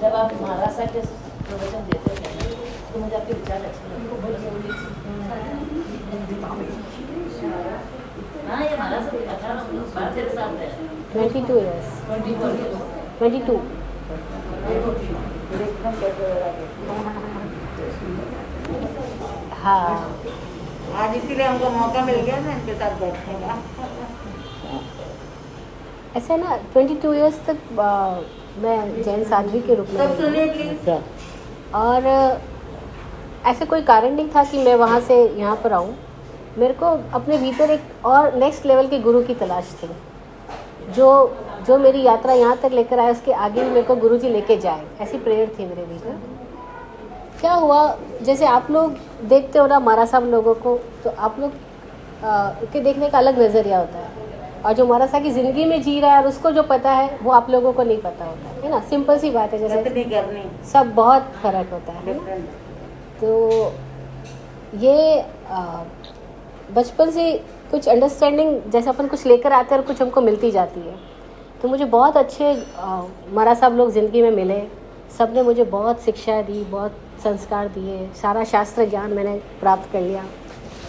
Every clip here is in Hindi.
जब आप महाराज साहब के प्रवचन देते थे तो मुझे आपके विचार अच्छे लगे। हाँ, ये महाराज साहब 18 साल है। 22 years. 24 years. 22. हाँ, आज इसीलिए हमको मौका मिल गया ना इनके साथ बैठने का। ऐसा ना 22 years तक मैं जैन साध्वी के रूप में सब रही सुनिए हूँ। प्लीज। और ऐसे कोई कारण नहीं था कि मैं वहाँ से यहाँ पर आऊँ। मेरे को अपने भीतर एक और नेक्स्ट लेवल के गुरु की तलाश थी, जो मेरी यात्रा यहाँ तक लेकर आए, उसके आगे भी मेरे को गुरु जी लेके जाए, ऐसी प्रेयर थी मेरे भीतर। क्या हुआ, जैसे आप लोग देखते हो ना मारा साहब लोगों को, तो आप लोग के देखने का अलग नज़रिया होता है, और जो मारा साहब की ज़िंदगी में जी रहा है और उसको जो पता है वो आप लोगों को नहीं पता होता है ना। सिंपल सी बात है, जैसे नहीं करनी सब बहुत फ़र्क होता है ना। डिफरेंट। तो ये बचपन से कुछ अंडरस्टैंडिंग, जैसे अपन कुछ लेकर आते हैं और कुछ हमको मिलती जाती है। तो मुझे बहुत अच्छे मारा साहब लोग ज़िंदगी में मिले। सब ने मुझे बहुत शिक्षा दी, बहुत संस्कार दिए, सारा शास्त्र ज्ञान मैंने प्राप्त कर लिया।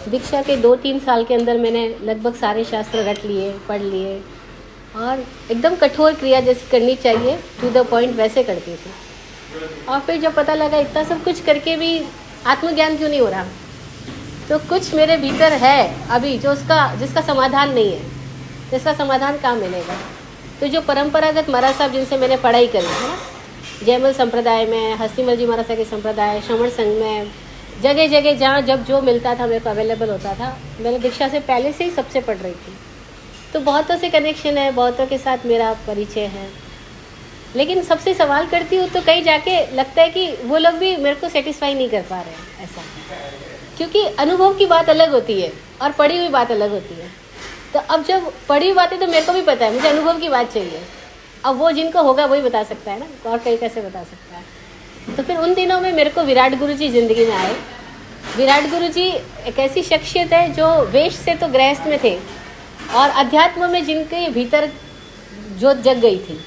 दीक्षा के 2-3 साल के अंदर मैंने लगभग सारे शास्त्र रट लिए, पढ़ लिए, और एकदम कठोर क्रिया जैसी करनी चाहिए, टू द पॉइंट वैसे करती थी। और फिर जब पता लगा इतना सब कुछ करके भी आत्मज्ञान क्यों नहीं हो रहा, तो कुछ मेरे भीतर है अभी जो जिसका समाधान नहीं है, जिसका समाधान कहाँ मिलेगा। तो जो परंपरागत महाराज साहब जिनसे मैंने पढ़ाई करी है ना, जयमल संप्रदाय में, हस्तीमल जी महाराज साहब के संप्रदाय, श्रवण संघ में, जगह जगह जहाँ जब जो मिलता था मेरे को अवेलेबल होता था, मैंने दीक्षा से पहले से ही सबसे पढ़ रही थी। तो बहुतों से कनेक्शन है, बहुतों के साथ मेरा परिचय है। लेकिन सबसे सवाल करती हूँ तो कहीं जाके लगता है कि वो लोग भी मेरे को सेटिस्फाई नहीं कर पा रहे हैं, ऐसा। क्योंकि अनुभव की बात अलग होती है और पढ़ी हुई बात अलग होती है। तो अब जब पढ़ी हुई बात है तो मेरे को भी पता है, मुझे अनुभव की बात चाहिए। अब वो जिनको होगा वही बता सकता है ना, और कहीं कैसे बता सकता है। तो फिर उन दिनों में मेरे को विराट गुरु जी ज़िंदगी में आए। विराट गुरु जी एक ऐसी शख्सियत है जो वेश से तो गृहस्थ में थे, और अध्यात्म में जिनके भीतर जोत जग गई थी।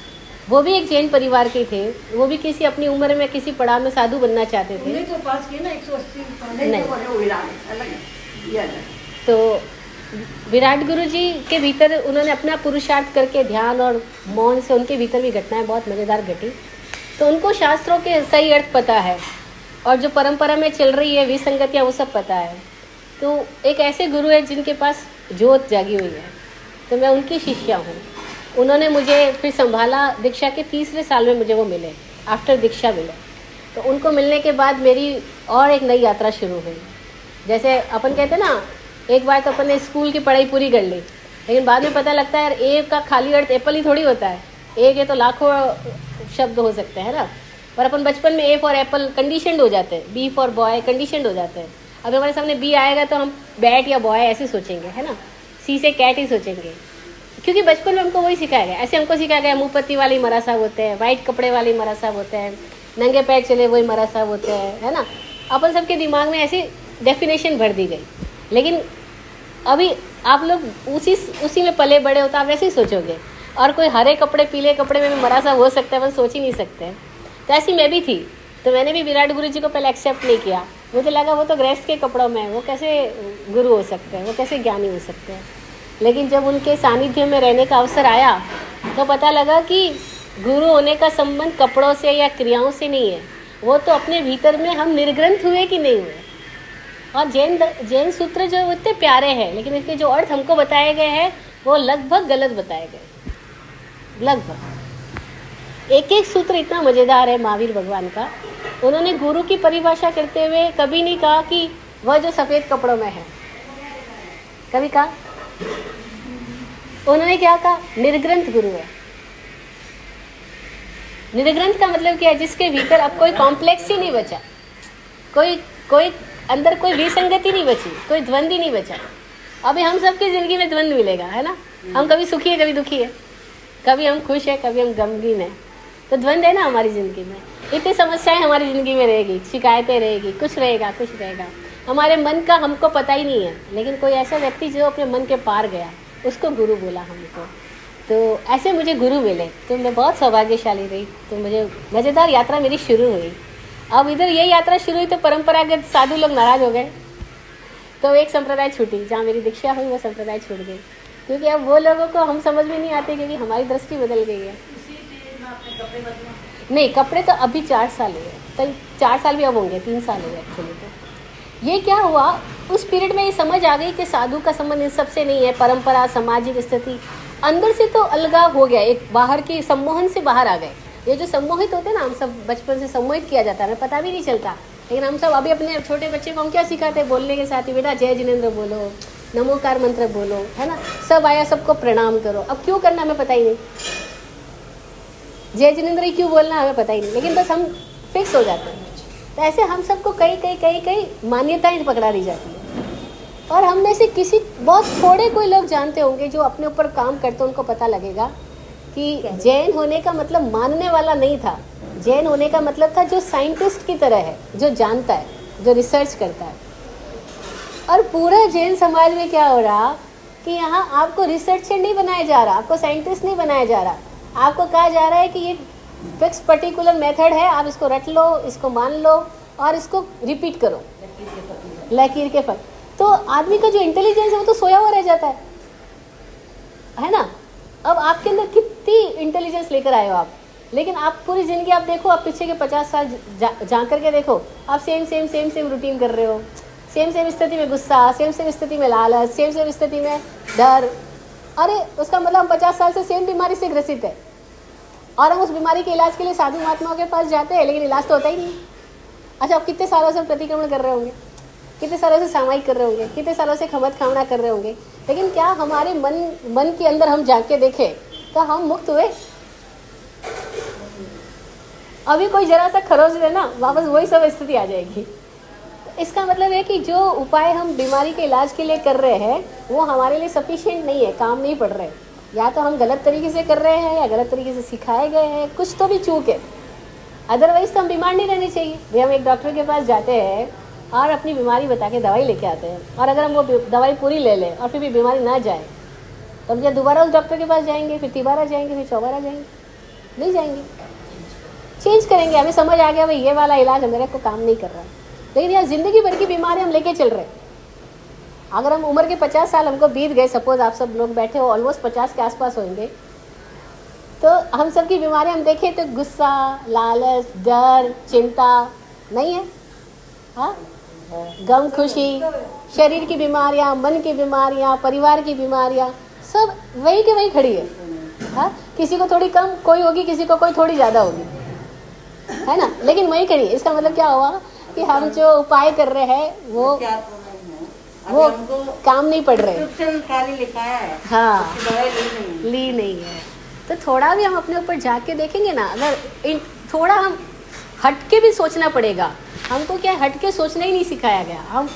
वो भी एक जैन परिवार के थे, वो भी किसी अपनी उम्र में किसी पड़ाव में साधु बनना चाहते थे। तो पास किए ना 180 नहीं। अलग। तो विराट गुरु जी के भीतर उन्होंने अपना पुरुषार्थ करके ध्यान और मौन से उनके भीतर भी घटनाएं बहुत मज़ेदार घटी। तो उनको शास्त्रों के सही अर्थ पता है, और जो परंपरा में चल रही है विसंगतियाँ वो सब पता है। तो एक ऐसे गुरु है जिनके पास जोत जागी हुई है, तो मैं उनकी शिष्या हूँ। उन्होंने मुझे फिर संभाला, दीक्षा के 3रे साल में मुझे वो मिले, आफ्टर दीक्षा मिले। तो उनको मिलने के बाद मेरी और एक नई यात्रा शुरू हुई। जैसे अपन कहते हैं ना, एक बार तो अपन ने स्कूल की पढ़ाई पूरी कर ली, लेकिन बाद में पता लगता है यार ए का खाली अर्थ एप्पल ही थोड़ी होता है, ए के तो लाखों शब्द हो सकते हैं ना। पर अपन बचपन में ए फॉर एप्पल कंडीशनड हो जाते हैं, बी फॉर बॉय कंडीशनड हो जाते हैं। अब हमारे सामने बी आएगा तो हम बैट या बॉय ऐसे सोचेंगे, है ना, सी से कैट ही सोचेंगे, क्योंकि बचपन में हमको वही सिखाया गया। ऐसे हमको सिखाया गया मुँह पत्ती वाले महाराज साहब होते हैं, वाइट कपड़े वाले महाराज साहब होते हैं, नंगे पैर चले वही महाराज साहब होते हैं, है ना। अपन सबके दिमाग में ऐसी डेफिनेशन भर दी गई। लेकिन अभी आप लोग उसी में पले बड़े हो तो आप वैसे ही सोचोगे, और कोई हरे कपड़े पीले कपड़े में भी महाराज साहब हो सकता है, अपन सोच ही नहीं सकते। तो ऐसी मैं भी थी। तो मैंने भी विराट गुरु जी को पहले एक्सेप्ट नहीं किया। मुझे लगा वो तो गृहस्थ के कपड़ों में, वो कैसे गुरु हो सकते हैं, वो कैसे ज्ञानी हो सकते हैं। लेकिन जब उनके सानिध्य में रहने का अवसर आया तो पता लगा कि गुरु होने का संबंध कपड़ों से या क्रियाओं से नहीं है, वो तो अपने भीतर में हम निर्ग्रंथ हुए कि नहीं हुए। और जैन सूत्र जो इतने प्यारे हैं, लेकिन इसके जो अर्थ हमको बताए गए हैं वो लगभग गलत बताए गए। लगभग एक सूत्र इतना मज़ेदार है महावीर भगवान का। उन्होंने गुरु की परिभाषा करते हुए कभी नहीं कहा कि वह जो सफ़ेद कपड़ों में है, कभी कहा। उन्होंने क्या कहा? निर्ग्रंथ गुरु है। निर्ग्रंथ का मतलब क्या है? जिसके भीतर अब कोई कॉम्प्लेक्स ही नहीं बचा, कोई अंदर कोई विसंगति नहीं बची, कोई द्वंद ही नहीं बचा। अभी हम सबकी ज़िंदगी में द्वंद मिलेगा, है ना। हम कभी सुखी है, कभी दुखी है, कभी हम खुश है, कभी हम गमगीन है। तो द्वंद है ना हमारी ज़िंदगी में। इतनी समस्याएं हमारी ज़िंदगी में रहेगी, शिकायतें रहेगी, कुछ रहेगा। हमारे मन का हमको पता ही नहीं है। लेकिन कोई ऐसा व्यक्ति जो अपने मन के पार गया, उसको गुरु बोला हमको। तो ऐसे मुझे गुरु मिले, तो मैं बहुत सौभाग्यशाली रही। तो मुझे मज़ेदार यात्रा मेरी शुरू हुई। अब इधर ये यात्रा शुरू हुई तो परंपरागत साधु लोग नाराज़ हो गए, तो एक संप्रदाय छूटी। जहाँ मेरी दीक्षा हुई वो संप्रदाय छूट गई, क्योंकि अब वो लोगों को हम समझ में नहीं आते, क्योंकि हमारी दृष्टि बदल गई है। नहीं, कपड़े तो अभी 4 साल हुए, तो 4 साल भी अब होंगे, 3 साल हुए एक्चुअली। तो ये क्या हुआ, उस पीरियड में ये समझ आ गई कि साधु का संबंध इन सबसे नहीं है। परंपरा, सामाजिक स्थिति अंदर से तो अलगाव हो गया, एक बाहर की सम्मोहन से बाहर आ गए। ये जो सम्मोहित होते हैं ना, हम सब बचपन से सम्मोहित किया जाता है, हमें पता भी नहीं चलता, लेकिन हम सब अभी अपने छोटे बच्चे को हम क्या सिखाते हैं, बोलने के साथ ही बेटा जय जिनेंद्र बोलो, नमोकार मंत्र बोलो, है ना, सब आया सबको प्रणाम करो। अब क्यों करना हमें पता ही नहीं, जय जिनेंद्र ही क्यों बोलना हमें पता ही नहीं, लेकिन बस हम फिक्स हो जाते हैं। तो ऐसे हम सबको कई मान्यताएं पकड़ा दी जाती है। और हम में से किसी बहुत थोड़े कोई लोग जानते होंगे जो अपने ऊपर काम करते हैं, उनको पता लगेगा कि जैन होने का मतलब मानने वाला नहीं था। जैन होने का मतलब था जो साइंटिस्ट की तरह है, जो जानता है, जो रिसर्च करता है। और पूरा जैन समाज में क्या हो रहा कि यहाँ आपको रिसर्चर नहीं बनाया जा रहा, आपको साइंटिस्ट नहीं बनाया जा रहा, आपको कहा जा रहा है कि ये फिक्स पर्टिकुलर मेथड है, आप इसको रट लो, इसको मान लो और इसको रिपीट करो लकीर के फल। तो आदमी का जो इंटेलिजेंस है वो तो सोया हुआ रह जाता है ना। अब आपके अंदर कितनी इंटेलिजेंस लेकर आए हो आप, लेकिन आप पूरी ज़िंदगी आप देखो, आप पीछे के 50 साल जा कर के देखो, आप सेम रूटीन कर रहे हो, सेम स्थिति में गुस्सा, सेम स्थिति में लालच, सेम स्थिति में डर। अरे उसका मतलब हम 50 साल से सेम बीमारी से ग्रसित है, और हम उस बीमारी के इलाज के लिए साधु महात्माओं के पास जाते हैं, लेकिन इलाज तो होता ही नहीं। अच्छा, आप कितने सालों से प्रतिक्रमण कर रहे होंगे, कितने सालों से सामायिक कर रहे होंगे, कितने सालों से खमत खावना कर रहे होंगे, लेकिन क्या हमारे मन के अंदर हम जाके देखें तो हम मुक्त हुए? अभी कोई जरा सा खरोच दे ना, वापस वही सब स्थिति आ जाएगी। इसका मतलब है कि जो उपाय हम बीमारी के इलाज के लिए कर रहे हैं वो हमारे लिए सफिशिएंट नहीं है, काम नहीं पड़ रहे। या तो हम गलत तरीके से कर रहे हैं या गलत तरीके से सिखाए गए हैं, कुछ तो भी चूक है। अदरवाइज तो हम बीमार नहीं रहने चाहिए भाई। हम एक डॉक्टर के पास जाते हैं और अपनी बीमारी बता के दवाई लेके आते हैं, और अगर हम वो दवाई पूरी ले लें और फिर भी बीमारी ना जाए तो हम जब दोबारा उस डॉक्टर के पास जाएंगे, फिर तिबारा जाएंगे, फिर चौबारा जाएंगे? नहीं जाएंगे, चेंज करेंगे। हमें समझ आ गया भाई ये वाला इलाज मेरे को काम नहीं कर रहा, लेकिन यार ज़िंदगी भर की बीमारी हम लेके चल रहे हैं। अगर हम उम्र के 50 साल हमको बीत गए, सपोज आप सब लोग बैठे हो ऑलमोस्ट 50 के आसपास होंगे, तो हम सब की बीमारी हम देखें तो गुस्सा, लालच, डर, चिंता नहीं है, हाँ, गम, खुशी, शरीर की बीमारियाँ, मन की बीमारियाँ, परिवार की बीमारियाँ, सब वही के वही खड़ी है। हाँ, किसी को थोड़ी कम कोई होगी, किसी को कोई थोड़ी ज़्यादा होगी, है ना, लेकिन वही खड़ी है। इसका मतलब क्या हुआ कि हम जो उपाय कर रहे हैं वो काम नहीं पड़ रहे, खाली लिखाया है, हाँ, दवाई ली नहीं है। तो थोड़ा भी हम अपने ऊपर जाके देखेंगे ना, अगर थोड़ा हम हट के भी सोचना पड़ेगा। हमको क्या हट के सोचना ही नहीं सिखाया गया, हम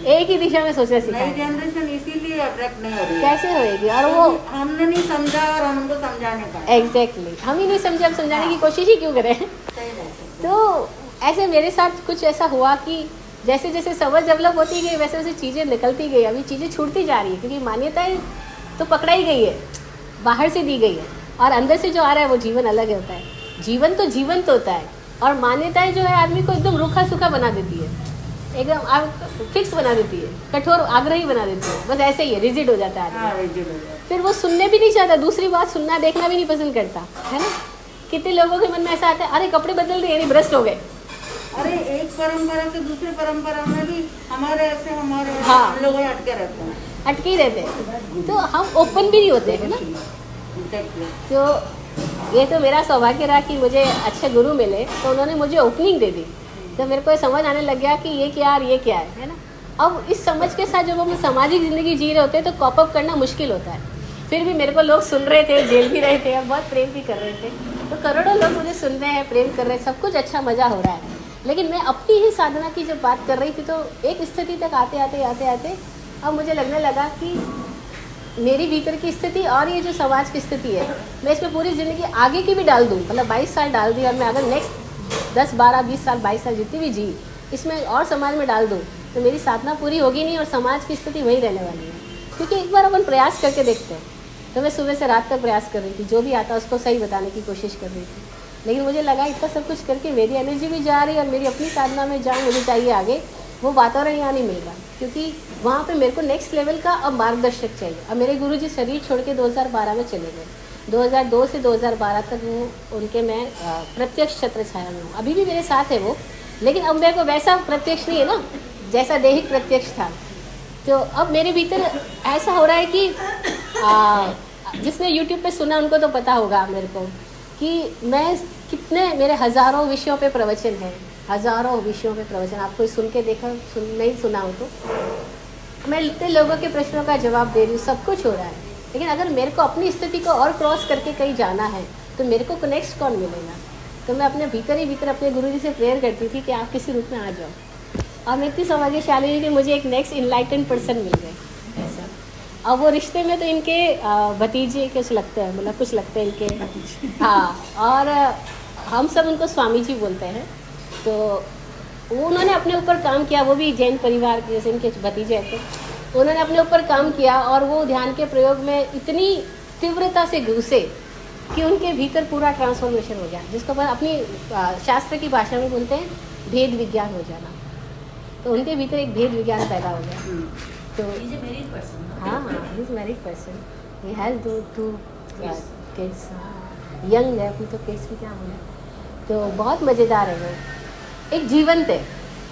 एक ही दिशा में सोचना सिखाया। नई जनरेशन इसीलिए अट्रैक्ट नहीं हो रही है। कैसे होएगी? और वो हमने नहीं समझा और हम उनको समझाने का। एग्जैक्टली, हम ही नहीं समझे, हम समझाने की कोशिश ही क्यों करें? तो ऐसे मेरे साथ कुछ ऐसा हुआ कि जैसे जैसे समझ डेवलप होती गई वैसे वैसे चीज़ें निकलती गई। अभी चीज़ें छूटती जा रही है, क्योंकि मान्यताएं तो पकड़ा ही गई है, बाहर से दी गई है, और अंदर से जो आ रहा है वो जीवन अलग होता है। जीवन तो जीवंत होता है, और मान्यताएं जो है आदमी को एकदम रूखा सूखा बना देती है, एकदम फिक्स बना देती है, कठोर आग्रही बना देती है। बस ऐसे ही है, रिजिड हो जाता है आदमी। फिर वो सुनने भी नहीं चाहता, दूसरी बात सुनना देखना भी नहीं पसंद करता, है ना। कितने लोगों के मन में ऐसा आता है, अरे कपड़े बदल दिए यानी भ्रष्ट हो गए। अरे एक परंपरा से दूसरी परंपरा में भी हमारे ऐसे हाँ, हम लोग अटके रहते हैं, अटके ही रहते हैं, तो हम ओपन भी नहीं होते हैं ना। तो ये तो मेरा सौभाग्य रहा कि मुझे अच्छे गुरु मिले, तो उन्होंने मुझे ओपनिंग दे दी, तो मेरे को ये समझ आने लग गया कि ये क्या और ये क्या है ना। अब इस समझ के साथ जब हम सामाजिक ज़िंदगी जी रहे होते हैं तो कॉप अप करना मुश्किल होता है। फिर भी मेरे को लोग सुन रहे थे, झेल भी रहे थे और बहुत प्रेम भी कर रहे थे। तो करोड़ों लोग मुझे सुन रहे हैं, प्रेम कर रहे हैं, सब कुछ अच्छा मज़ा हो रहा है। लेकिन मैं अपनी ही साधना की जब बात कर रही थी तो एक स्थिति तक आते आते अब मुझे लगने लगा कि मेरी भीतर की स्थिति और ये जो समाज की स्थिति है, मैं इसमें पूरी ज़िंदगी आगे की भी डाल दूँ, मतलब 22 साल डाल दी, और मैं अगर नेक्स्ट 10, 12, 20 साल, 22 साल जितनी भी जी इसमें और समाज में डाल दूँ तो मेरी साधना पूरी होगी नहीं और समाज की स्थिति वही रहने वाली है। क्योंकि एक बार अपन प्रयास करके देखते हैं, तो मैं सुबह से रात तक प्रयास कर रही थी, जो भी आता उसको सही बताने की कोशिश कर रही थी। लेकिन मुझे लगा इतना सब कुछ करके मेरी एनर्जी भी जा रही है और मेरी अपनी साधना में जहाँ मुझे चाहिए आगे, वो वातावरण यहाँ नहीं मिल रहा, क्योंकि वहाँ पे मेरे को नेक्स्ट लेवल का अब मार्गदर्शक चाहिए। अब मेरे गुरुजी शरीर छोड़ के 2012 में चले गए। 2002 से 2012 तक वो उनके मैं प्रत्यक्ष छत्र छाया में हूँ। अभी भी मेरे साथ है वो, लेकिन अब मेरे को वैसा प्रत्यक्ष नहीं है ना जैसा देहिक प्रत्यक्ष था। तो अब मेरे भीतर ऐसा हो रहा है कि जिसने YouTube पे सुना उनको तो पता होगा मेरे को कि मैं कितने, मेरे हज़ारों विषयों पे प्रवचन है, हज़ारों विषयों पे प्रवचन। आप कोई सुन के देखा, नहीं सुना हो तो मैं इतने लोगों के प्रश्नों का जवाब दे रही हूँ, सब कुछ हो रहा है। लेकिन अगर मेरे को अपनी स्थिति को और क्रॉस करके कहीं जाना है तो मेरे को नेक्स्ट कौन मिलेगा? तो मैं अपने भीतर ही भीतर अपने गुरुजी से प्रेयर करती थी कि आप किसी रूप में आ जाओ। और मैं इतनी सौभाग्यशाली हुई कि मुझे एक नेक्स्ट इनलाइटेंड पर्सन मिल गए ऐसा। अब वो रिश्ते में तो इनके भतीजे कुछ लगते हैं, मतलब कुछ लगते हैं इनके, हाँ। और हम सब उनको स्वामी जी बोलते हैं। तो वो उन्होंने अपने ऊपर काम किया, वो भी जैन परिवार के जैसे इनके भतीजे थे, उन्होंने अपने ऊपर काम किया और वो ध्यान के प्रयोग में इतनी तीव्रता से घुसे कि उनके भीतर पूरा ट्रांसफॉर्मेशन हो गया, जिसको अपन अपनी शास्त्र की भाषा में बोलते हैं भेद विज्ञान हो जाना। तो उनके भीतर एक भेद विज्ञान पैदा हो गया। तो हाँ, he is married person, he has two kids, young है अभी, तो किड्स भी क्या बोले। तो बहुत मज़ेदार है वो, एक जीवंत है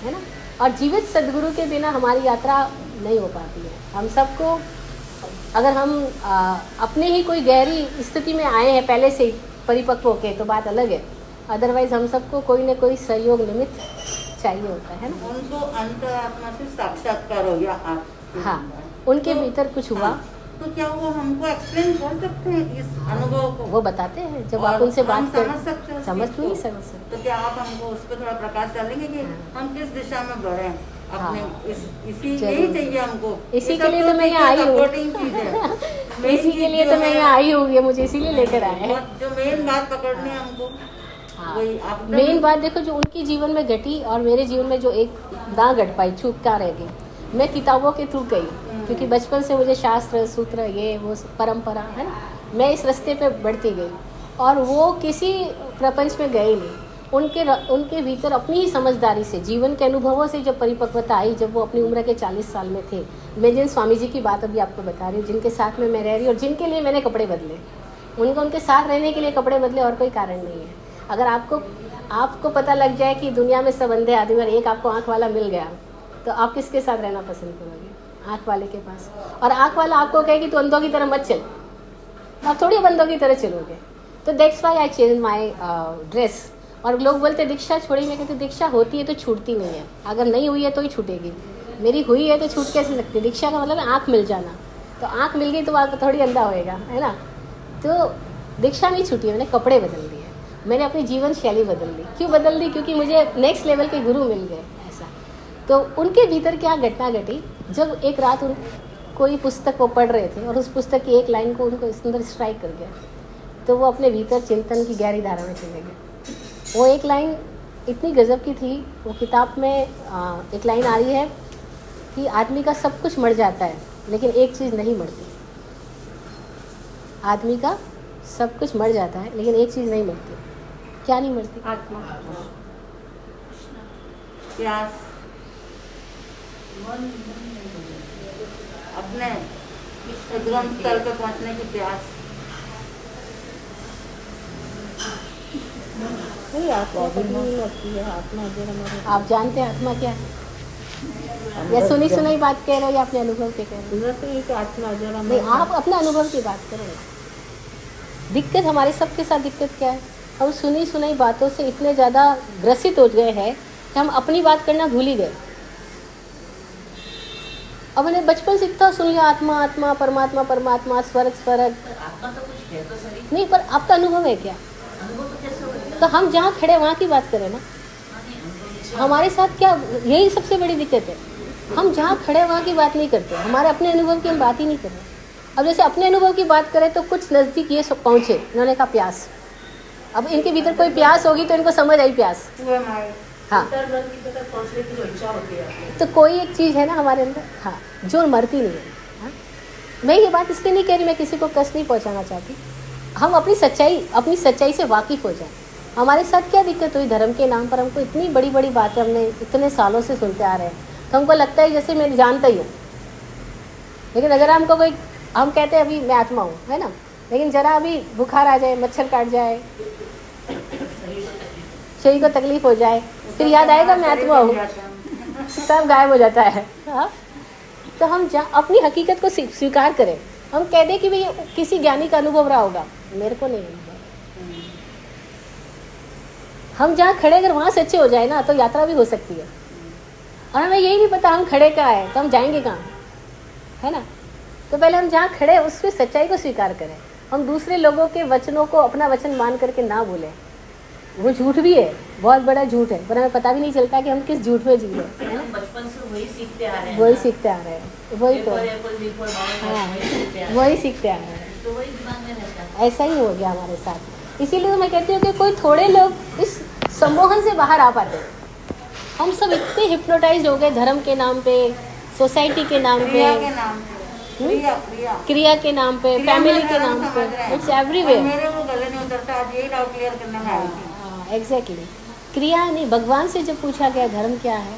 ना। और जीवित सदगुरु के बिना हमारी यात्रा नहीं हो पाती है। हम सबको, अगर हम अपने ही कोई गहरी स्थिति में आए हैं पहले से परिपक्व होके तो बात अलग है, अदरवाइज हम सबको कोई ना कोई सहयोग निमित्त चाहिए होता है ना। उनको अंतरात्मा से साक्षात्कार हो गया आप, हाँ, उनके भीतर कुछ हुआ। हाँ, तो क्या वो हमको एक्सप्लेन कर सकते हैं इस अनुभव को? वो बताते हैं जब आप उनसे बात समझ सकते हैं, समझ क्यों नहीं समझ सकते। तो क्या आप हमको उस पर थोड़ा प्रकाश डालेंगे कि हम किस दिशा में बढ़े अपने? इसी यही चाहिए हमको, इसी के लिए तो मैं यहाँ आई हूँ। इसी के लिए तो मैं यहाँ आई हूँ, ये मुझे इसीलिए लेकर आया है। जो मेन बात पकड़नी है हमको, वही आपने मेन बात देखो जो उनकी जीवन में घटी और मेरे जीवन में जो एक ना घट पाई, चूक क्या रह गई। मैं किताबों के थ्रू गई, क्योंकि बचपन से मुझे शास्त्र सूत्र ये वो परंपरा है ना, मैं इस रास्ते पे बढ़ती गई और वो किसी प्रपंच में गए नहीं। उनके भीतर अपनी ही समझदारी से, जीवन के अनुभवों से जब परिपक्वता आई, जब वो अपनी उम्र के 40 साल में थे। मैं जिन स्वामी जी की बात अभी आपको बता रही हूँ, जिनके साथ में मैं रह रही हूँ और जिनके लिए मैंने कपड़े बदले, उनके साथ रहने के लिए कपड़े बदले, और कोई कारण नहीं है। अगर आपको पता लग जाए कि दुनिया में सब अंधे आदमी और एक आपको आँख वाला मिल गया, तो आप किसके साथ रहना पसंद करोगे? आँख वाले के पास। और आँख वाला आपको कहे कि तू अंधों की तरह मत चल, आप थोड़ी बंदों की तरह चलोगे। तो that's why I change my dress. और लोग बोलते दीक्षा छोड़ी, मैं कहती दीक्षा होती है तो छूटती नहीं है, अगर नहीं हुई है तो ही छूटेगी। मेरी हुई है तो छूट कैसे सकती? दीक्षा का मतलब है आँख मिल जाना। तो आँख मिल गई तो आप थोड़ी अंधा होएगा, है ना। तो दीक्षा नहीं छूटी है, मैंने कपड़े बदल दिए, मैंने अपनी जीवन शैली बदल दी। क्यों बदल दी? क्योंकि मुझे नेक्स्ट लेवल के गुरु मिल गए ऐसा। तो उनके भीतर क्या घटना घटी, जब एक रात कोई पुस्तक वो पढ़ रहे थे और उस पुस्तक की एक लाइन को उनको इस अंदर स्ट्राइक कर गया, तो वो अपने भीतर चिंतन की गहरी धारा में चले गए। वो एक लाइन इतनी गजब की थी, वो किताब में एक लाइन आ रही है कि आदमी का सब कुछ मर जाता है लेकिन एक चीज़ नहीं मरती। आदमी का सब कुछ मर जाता है लेकिन एक चीज़ नहीं मरती। क्या नहीं मरती? आत्मा, प्यास, अपने उद्गम स्तर पे पहुंचने की प्यास। आप जानते हैं आत्मा क्या है? या सुनी सुनाई बात कह रहे हो या अपने अनुभव के कह रहे हो? आत्मा जरा नहीं, आप अपने अनुभव की बात करो। दिक्कत हमारे सबके साथ दिक्कत क्या है, हम सुनी सुनाई बातों से इतने ज़्यादा ग्रसित हो गए हैं कि हम अपनी बात करना भूल ही गए। अब मैंने बचपन से इतना सुन लिया, आत्मा आत्मा, परमात्मा परमात्मा, स्वर्ग स्वर्ग। आत्मा तो कुछ है तो सही, नहीं, पर आपका अनुभव है क्या? अनुभव तो कैसे होगा? तो हम जहाँ खड़े वहाँ की बात करें ना। हमारे साथ क्या, यही सबसे बड़ी दिक्कत है, हम जहाँ खड़े वहाँ की बात नहीं करते, हमारे अपने अनुभव की हम बात ही नहीं कर रहे। अब जैसे अपने अनुभव की बात करें तो कुछ नज़दीक ये सब पहुँचे, इन्होंने कहा प्यास। अब इनके भीतर कोई प्यास होगी तो इनको समझ आई प्यास। हाँ, पहुंचने की जो इच्छा होती है तो कोई एक चीज़ है ना हमारे अंदर, हाँ, जो मरती नहीं है। हाँ? मैं ये बात इसलिए नहीं कह रही, मैं किसी को कष्ट नहीं पहुंचाना चाहती। हम अपनी सच्चाई से वाकिफ़ हो जाएं। हमारे साथ क्या दिक्कत हुई धर्म के नाम पर, हमको इतनी बड़ी बड़ी बातें हमने इतने सालों से सुनते आ रहे हैं, तो हमको लगता है जैसे मैं जानता ही हूँ। लेकिन अगर हमको कोई, हम कहते हैं अभी मैं आत्मा हूँ, है ना, लेकिन ज़रा अभी बुखार आ जाए, मच्छर काट जाए, शरीर को तकलीफ हो जाए, फिर याद आएगा मैं आत्मा हूँ, सब गायब हो जाता है। हाँ, तो हम अपनी हकीकत को स्वीकार करें। हम कह दें कि भाई किसी ज्ञानी का अनुभव रहा होगा, मेरे को नहीं अनुभव। हम जहाँ खड़े अगर वहाँ सच्चे हो जाए ना, तो यात्रा भी हो सकती है। और हमें यही नहीं पता हम खड़े कहाँ हैं, तो हम जाएंगे कहाँ, है ना। तो पहले हम जहाँ खड़े उसमें सच्चाई को स्वीकार करें। हम दूसरे लोगों के वचनों को अपना वचन मान करके ना बोलें, वो झूठ भी है, बहुत बड़ा झूठ है, पर हमें पता भी नहीं चलता कि हम किस झूठ में जी रहे हैं। बचपन से वही सीखते आ रहे हैं, वही सीखते आ रहे हैं, वही तो, हाँ, वही सीखते आ रहे हैं, तो वही दिमाग में रहता है। ऐसा ही हो गया हमारे साथ। इसीलिए तो मैं कहती हूँ कि कोई थोड़े लोग इस सम्मोहन से बाहर आ पाते हैं। हम सब इतने हिप्नोटाइज हो गए धर्म के नाम पे, सोसाइटी के नाम पे, क्रिया के नाम पे, क्रिया के नाम पे, फैमिली के नाम पे, इट्स एवरीवेयर। मेरे वो गले नहीं उतरता, आज यही डाउट क्लियर करने में आई थी। एग्जैक्टली, क्रिया नहीं। भगवान से जब पूछा गया धर्म क्या है,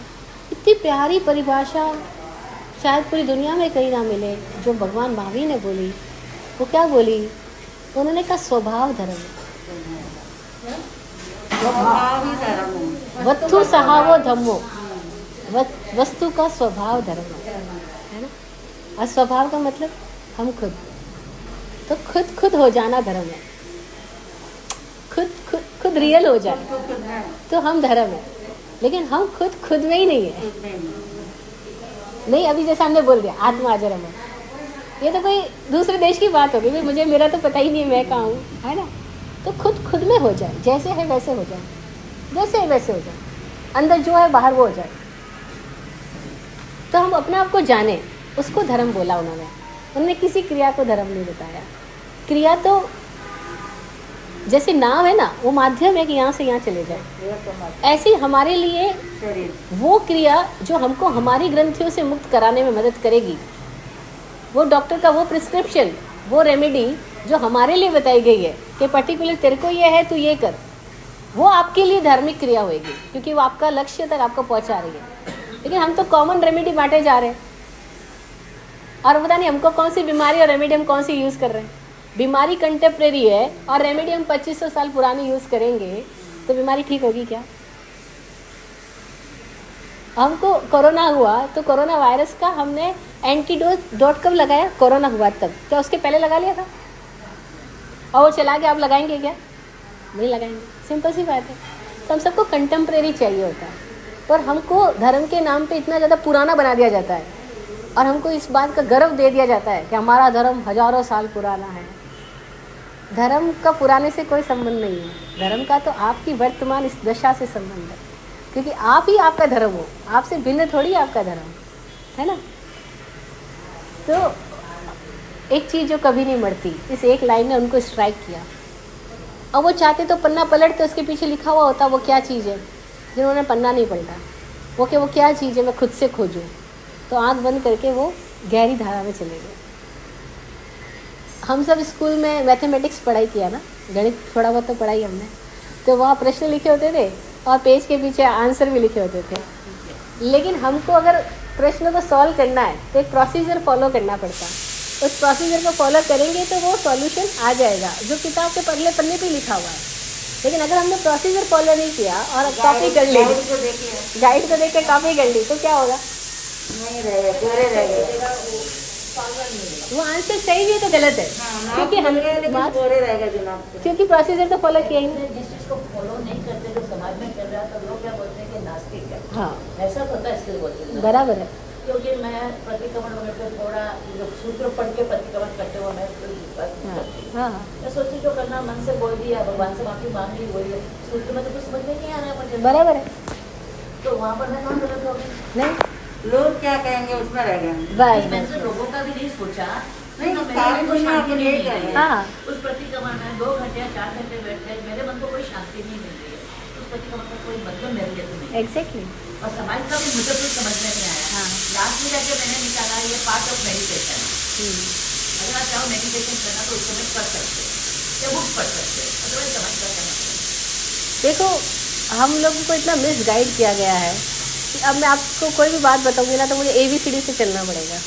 इतनी प्यारी परिभाषा शायद पूरी दुनिया में कहीं ना मिले जो भगवान महावीर ने बोली। वो क्या बोली? उन्होंने कहा स्वभाव धर्म, स्वभाव ही धर्म है। वस्तु सहावो धम्मो, वस्तु का स्वभाव धर्म है ना। और स्वभाव का मतलब हम खुद, तो खुद हो जाना धर्म है। खुद रियल हो जाए तो हम धर्म है। लेकिन हम खुद में ही नहीं है। नहीं, अभी जैसा हमने बोल दिया आत्मा अजरम है, ये तो कोई दूसरे देश की बात होगी, मुझे मेरा तो पता ही नहीं है मैं कहाँ हूँ, है ना। तो खुद में हो जाए, जैसे है वैसे हो जाए, जैसे है वैसे हो जाए, अंदर जो है बाहर वो हो जाए। तो हम अपने आप को जाने, उसको धर्म बोला उन्होंने किसी क्रिया को धर्म नहीं बताया। क्रिया तो जैसे नाव है ना, वो माध्यम है कि यहाँ से यहाँ चले जाए। ऐसे ही हमारे लिए वो क्रिया जो हमको हमारी ग्रंथियों से मुक्त कराने में मदद करेगी, वो डॉक्टर का वो प्रिस्क्रिप्शन, वो रेमेडी जो हमारे लिए बताई गई है कि पर्टिकुलर तेरे को ये है तो ये कर, वो आपके लिए धार्मिक क्रिया होगी, क्योंकि वो आपका लक्ष्य तक आपको पहुंचा रही है। लेकिन हम तो कॉमन रेमेडी बांटे जा रहे हैं, और पता नहीं हमको कौन सी बीमारी और रेमेडी हम कौन सी यूज़ कर रहे हैं। बीमारी कंटेम्प्रेरी है और रेमेडी हम 2500 साल पुरानी यूज़ करेंगे तो बीमारी ठीक होगी क्या? हमको कोरोना हुआ तो कोरोना वायरस का हमने एंटीडोट कब लगाया? कोरोना हुआ तब। क्या उसके पहले लगा लिया था? और वो चला गया, आप लगाएंगे क्या? नहीं लगाएंगे, सिंपल सी बात है। तो हम सबको कंटेम्प्रेरी चाहिए होता है, पर हमको धर्म के नाम पे इतना ज़्यादा पुराना बना दिया जाता है और हमको इस बात का गर्व दे दिया जाता है कि हमारा धर्म हजारों साल पुराना है। धर्म का पुराने से कोई संबंध नहीं है, धर्म का तो आपकी वर्तमान इस दशा से संबंध है, क्योंकि आप ही आपका धर्म हो, आपसे भिन्न थोड़ी आपका धर्म है ना। तो एक चीज़ जो कभी नहीं मरती, इस एक लाइन ने उनको स्ट्राइक किया। अब वो चाहते तो पन्ना पलटते, उसके पीछे लिखा हुआ होता वो क्या चीज़ है, जिन्होंने पन्ना नहीं पलटा, वो कि वो क्या चीज़ है मैं खुद से खोजूँ। तो आँख बंद करके वो गहरी धारा में चले गए। हम सब स्कूल में मैथमेटिक्स पढ़ाई किया ना, गणित थोड़ा बहुत तो पढ़ाई हमने, तो वहाँ प्रश्न लिखे होते थे और पेज के पीछे आंसर भी लिखे होते थे। लेकिन हमको अगर प्रश्न को सॉल्व करना है तो एक प्रोसीजर फॉलो करना पड़ता। उस प्रोसीजर को फॉलो करेंगे तो वो सॉल्यूशन आ जाएगा जो किताब के पहले पन्ने पे लिखा हुआ है। लेकिन अगर हमने प्रोसीजर फॉलो नहीं किया और कॉपी कर ली, गाइड को देख के कॉपी कर ली, तो क्या होगा? नहीं रहेगा, पूरे रहेगा। वो आंसर सही भी है तो गलत है, क्योंकि हम क्योंकि प्रोसीजर तो फॉलो किया ही नहीं। जिस चीज को फॉलो नहीं करते जो समाज में चल रहा है, तो लोग क्या बोलते हैं कि नास्तिक है। हाँ, ऐसा होता है, इसलिए बोलते हैं बराबर है। क्योंकि मैं प्रतिक्रमण में थोड़ा सूत्र पढ़ के प्रतिक्रमण करते हुए मैं हाँ, मैं सोचती जो करना मन से बोल दिया, भगवान से माफी मांग ली, वही सूत्र में तो कुछ समझ में नहीं आ रहा है मुझे। बराबर है। तो वहाँ पर मैं कौन गलत हो गई? नहीं, लोग क्या कहेंगे उसमें रह गए। बस मैंने तो लोगों का भी नहीं सोचा। नहीं, मेरे सारी मन को दुनिया शांति को नहीं ले मिल गए। रही है। हाँ, उस प्रतिक्रमण में 2 घंटे या 4 घंटे बैठ गए, मेरे मन को कोई शांति नहीं मिल रही है। उस प्रतिक्रमण का कोई मतलब मेरे लिए तो नहीं। एग्जैक्टली। और समाज का भी मुझे कुछ समझ में नहीं आया। हाँ। लास्ट में जाके मैंने निकाला ये पार्ट ऑफ मेडिटेशन। अगर आप चाहो मेडिटेशन करना तो उस समय कर सकते हो, या बुक पढ़ सकते हो, अदरवाइज समझ कर करना पड़ेगा। देखो, हम लोगों को इतना मिसगाइड किया गया है कि अब मैं आपको कोई भी बात बताऊंगी ना तो मुझे ABCD से चलना पड़ेगा,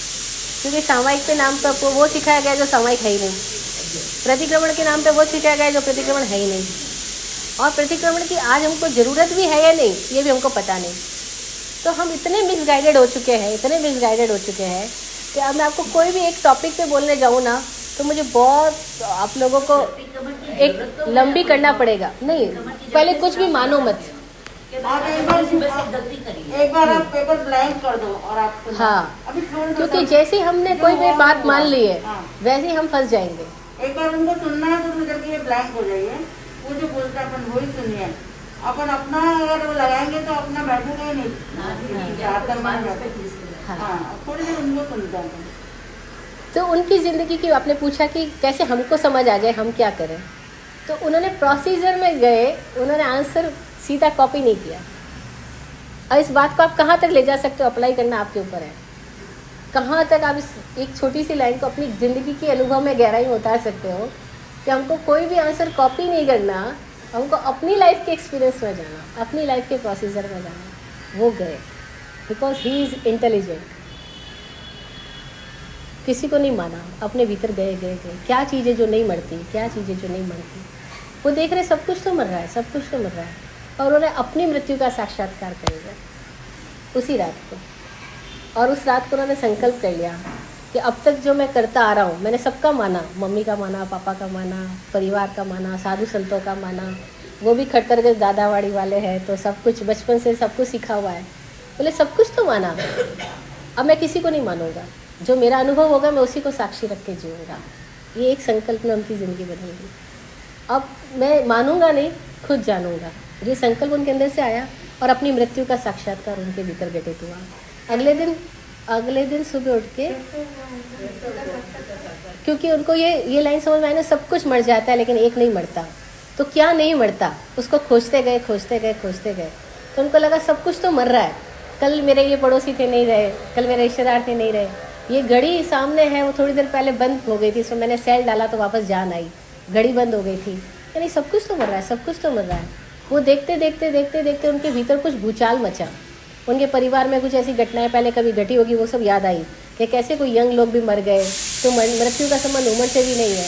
क्योंकि सामयिक के नाम पर आपको वो सिखाया गया जो सामयिक है ही नहीं, प्रतिक्रमण के नाम पे वो सिखाया गया जो प्रतिक्रमण है ही नहीं, और प्रतिक्रमण की आज हमको ज़रूरत भी है या नहीं ये भी हमको पता नहीं। तो हम इतने मिसगाइडेड हो चुके हैं, इतने मिसगाइडेड हो चुके हैं कि अब मैं आपको कोई भी एक टॉपिक पे बोलने जाऊँ ना तो मुझे बहुत आप लोगों को एक लंबी करना पड़ेगा। नहीं, पहले कुछ भी मानो मत। आप एक बार गलती करिए, एक बार आप पेपर ब्लैंक कर दो और आप सुनो। हाँ, अभी छोड़ दो, क्योंकि जैसे हमने कोई भी बात मान ली है हाँ। वैसे ही हम फंस जाएंगे। एक बार उनको सुनना है तो थोड़ी देर के लिए ब्लैंक हो जाइए, वो जो बोलता है अपन वही सुनिए। अपन अपना अगर वो लगाएंगे तो अपना बैठेगा ही नहीं, हाँ, थोड़ी देर उनको सुनते हैं। तो उनकी ज़िंदगी की आपने पूछा कि कैसे हमको समझ आ जाए हम क्या करें, तो उन्होंने प्रोसीजर में गए, उन्होंने आंसर सीधा कॉपी नहीं किया। और इस बात को आप कहाँ तक ले जा सकते हो, अप्लाई करना आपके ऊपर है। कहाँ तक आप इस एक छोटी सी लाइन को अपनी ज़िंदगी के अनुभव में गहराई में उतार सकते हो कि हमको कोई भी आंसर कॉपी नहीं करना, हमको अपनी लाइफ के एक्सपीरियंस में जाना, अपनी लाइफ के प्रोसीजर में जाना। वो गए बिकॉज ही इज़ इंटेलिजेंट। किसी को नहीं माना, अपने भीतर गए गए गए। क्या चीज़ें जो नहीं मरती, क्या चीज़ें जो नहीं मरती, वो देख रहे सब कुछ तो मर रहा है, सब कुछ तो मर रहा है, और उन्हें अपनी मृत्यु का साक्षात्कार करेगा उसी रात को। और उस रात को उन्होंने संकल्प कर लिया कि अब तक जो मैं करता आ रहा हूँ, मैंने सबका माना, मम्मी का माना, पापा का माना, परिवार का माना, साधु संतों का माना, वो भी खट्टर के दादावाड़ी वाले हैं तो सब कुछ बचपन से सब कुछ सीखा हुआ है। बोले सब कुछ तो माना, अब मैं किसी को नहीं मानूंगा, जो मेरा अनुभव होगा मैं उसी को साक्षी रख के जीऊँगा। ये एक संकल्प में उनकी ज़िंदगी बदल गई। अब मैं मानूंगा नहीं, खुद जानूंगा, ये संकल्प उनके अंदर से आया और अपनी मृत्यु का साक्षात्कार उनके भीतर घटित हुआ। अगले दिन सुबह उठ के, क्योंकि उनको ये लाइन समझ में आई ना, सब कुछ मर जाता है लेकिन एक नहीं मरता। तो क्या नहीं मरता, उसको खोजते गए खोजते गए खोजते गए, तो उनको लगा सब कुछ तो मर रहा है। कल मेरे ये पड़ोसी थे नहीं रहे, कल मेरे रिश्तेदार थे नहीं रहे, ये घड़ी सामने है वो थोड़ी देर पहले बंद हो गई थी, इसमें मैंने सेल डाला तो वापस जान आई, घड़ी बंद हो गई थी, यानी सब कुछ तो मर रहा है, सब कुछ तो मर रहा है। वो देखते देखते देखते देखते उनके भीतर कुछ भूचाल मचा। उनके परिवार में कुछ ऐसी घटनाएं पहले कभी घटी होगी, वो सब याद आई कि कैसे कोई यंग लोग भी मर गए, तो मृत्यु का संबंध उम्र से भी नहीं है।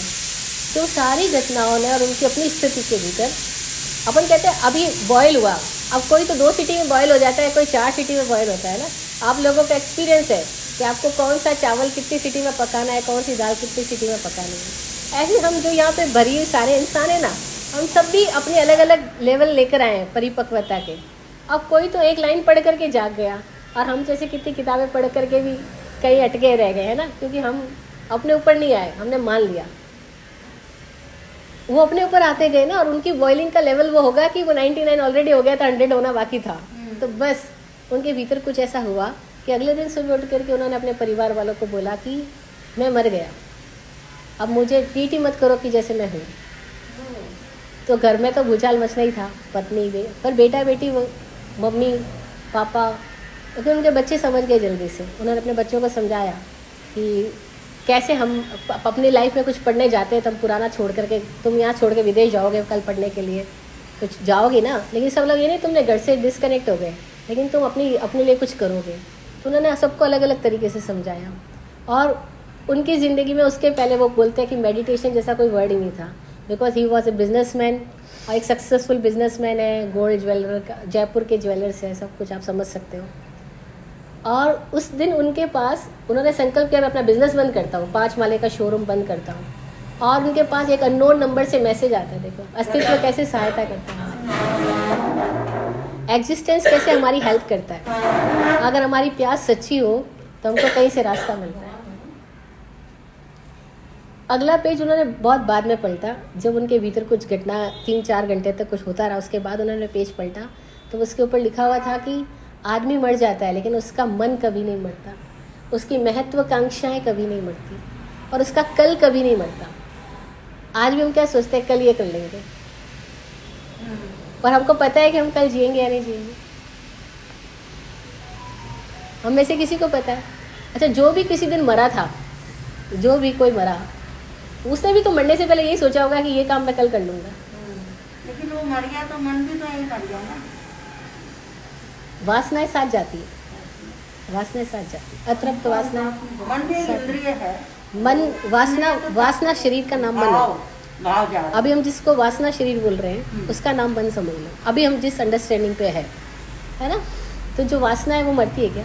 तो सारी घटनाओं ने और उनकी अपनी स्थिति के भीतर, अपन कहते हैं अभी बॉयल हुआ, अब कोई तो 2 सीटी में बॉयल हो जाता है, कोई 4 सीटी में बॉयल होता है ना। आप लोगों का एक्सपीरियंस है कि आपको कौन सा चावल कितनी सीटी में पकाना है, कौन सी दाल कितनी सीटी में पकानी है। ऐसे हम जो यहाँ पे भरी हुई सारे इंसान है ना, हम सब भी अपने अलग अलग लेवल लेकर आए हैं परिपक्वता के। अब कोई तो एक लाइन पढ़ करके जाग गया, और हम जैसे कितनी किताबें पढ़ करके भी कहीं अटके रह गए हैं ना, क्योंकि हम अपने ऊपर नहीं आए, हमने मान लिया। वो अपने ऊपर आते गए ना, और उनकी बॉइलिंग का लेवल वो होगा कि वो 99 ऑलरेडी हो गया था, 100 होना बाकी था। तो बस उनके भीतर कुछ ऐसा हुआ कि अगले दिन सुबह उठ करके उन्होंने अपने परिवार वालों को बोला कि मैं मर गया, अब मुझे ट्रीट ही मत करो कि जैसे मैं हूँ। तो घर में तो भूचाल मचना ही था, पत्नी भी, पर बेटा बेटी, वो मम्मी पापा, क्योंकि उनके बच्चे समझ गए जल्दी से। उन्होंने अपने बच्चों को समझाया कि कैसे हम अपनी लाइफ में कुछ पढ़ने जाते हैं तो हम पुराना छोड़ करके, तुम यहाँ छोड़ के विदेश जाओगे कल पढ़ने के लिए, कुछ जाओगे ना, लेकिन सब लोग ये नहीं तुमने घर से डिस्कनेक्ट हो गए, लेकिन तुम अपने लिए कुछ करोगे। तो उन्होंने सबको अलग अलग तरीके से समझाया। और उनकी ज़िंदगी में उसके पहले वो बोलते हैं कि मेडिटेशन जैसा कोई वर्ड ही नहीं था, because he was a businessman, और एक सक्सेसफुल बिजनेसमैन है, गोल्ड ज्वेलर, जयपुर के ज्वेलर्स है, सब कुछ आप समझ सकते हो। और उस दिन उनके पास उन्होंने संकल्प किया मैं अपना बिजनेस बंद करता हूँ, 5 माले का शोरूम बंद करता हूँ। और उनके पास एक अननोन नंबर से मैसेज आता है, देखो अस्तित्व कैसे सहायता करता है, एग्जिस्टेंस कैसे हमारी हेल्प करता है। अगर हमारी प्यास सच्ची हो तो हमको कहीं से रास्ता मिलता है। अगला पेज उन्होंने बहुत बाद में पलटा, जब उनके भीतर कुछ घटना 3-4 घंटे तक कुछ होता रहा, उसके बाद उन्होंने पेज पलटा तो उसके ऊपर लिखा हुआ था कि आदमी मर जाता है लेकिन उसका मन कभी नहीं मरता, उसकी महत्वाकांक्षाएं कभी नहीं मरती, और उसका कल कभी नहीं मरता। आज भी हम क्या सोचते हैं, कल ये कर लेंगे, और हमको पता है कि हम कल जिएंगे या नहीं जिएंगे। हम में से किसी को पता है? अच्छा, जो भी किसी दिन मरा था जो भी कोई मरा, उसने भी तो मरने से पहले यही सोचा होगा कि ये काम मैं कल कर लूँगा। लेकिन वो मर गया तो मन भी तो यही मर गया ना। वासनाएं साथ जाती है, वासनाएं साथ जाती है, अतृप्त वासना। मन भी एक इंद्रिय है। मन, वासना, वासना शरीर का नाम मन है। भाव जा रहा है। अभी हम जिसको वासना शरीर बोल रहे हैं उसका नाम मन समझ लो। अभी हम जिस अंडरस्टैंडिंग पे है ना, तो जो वासना है वो मरती है क्या?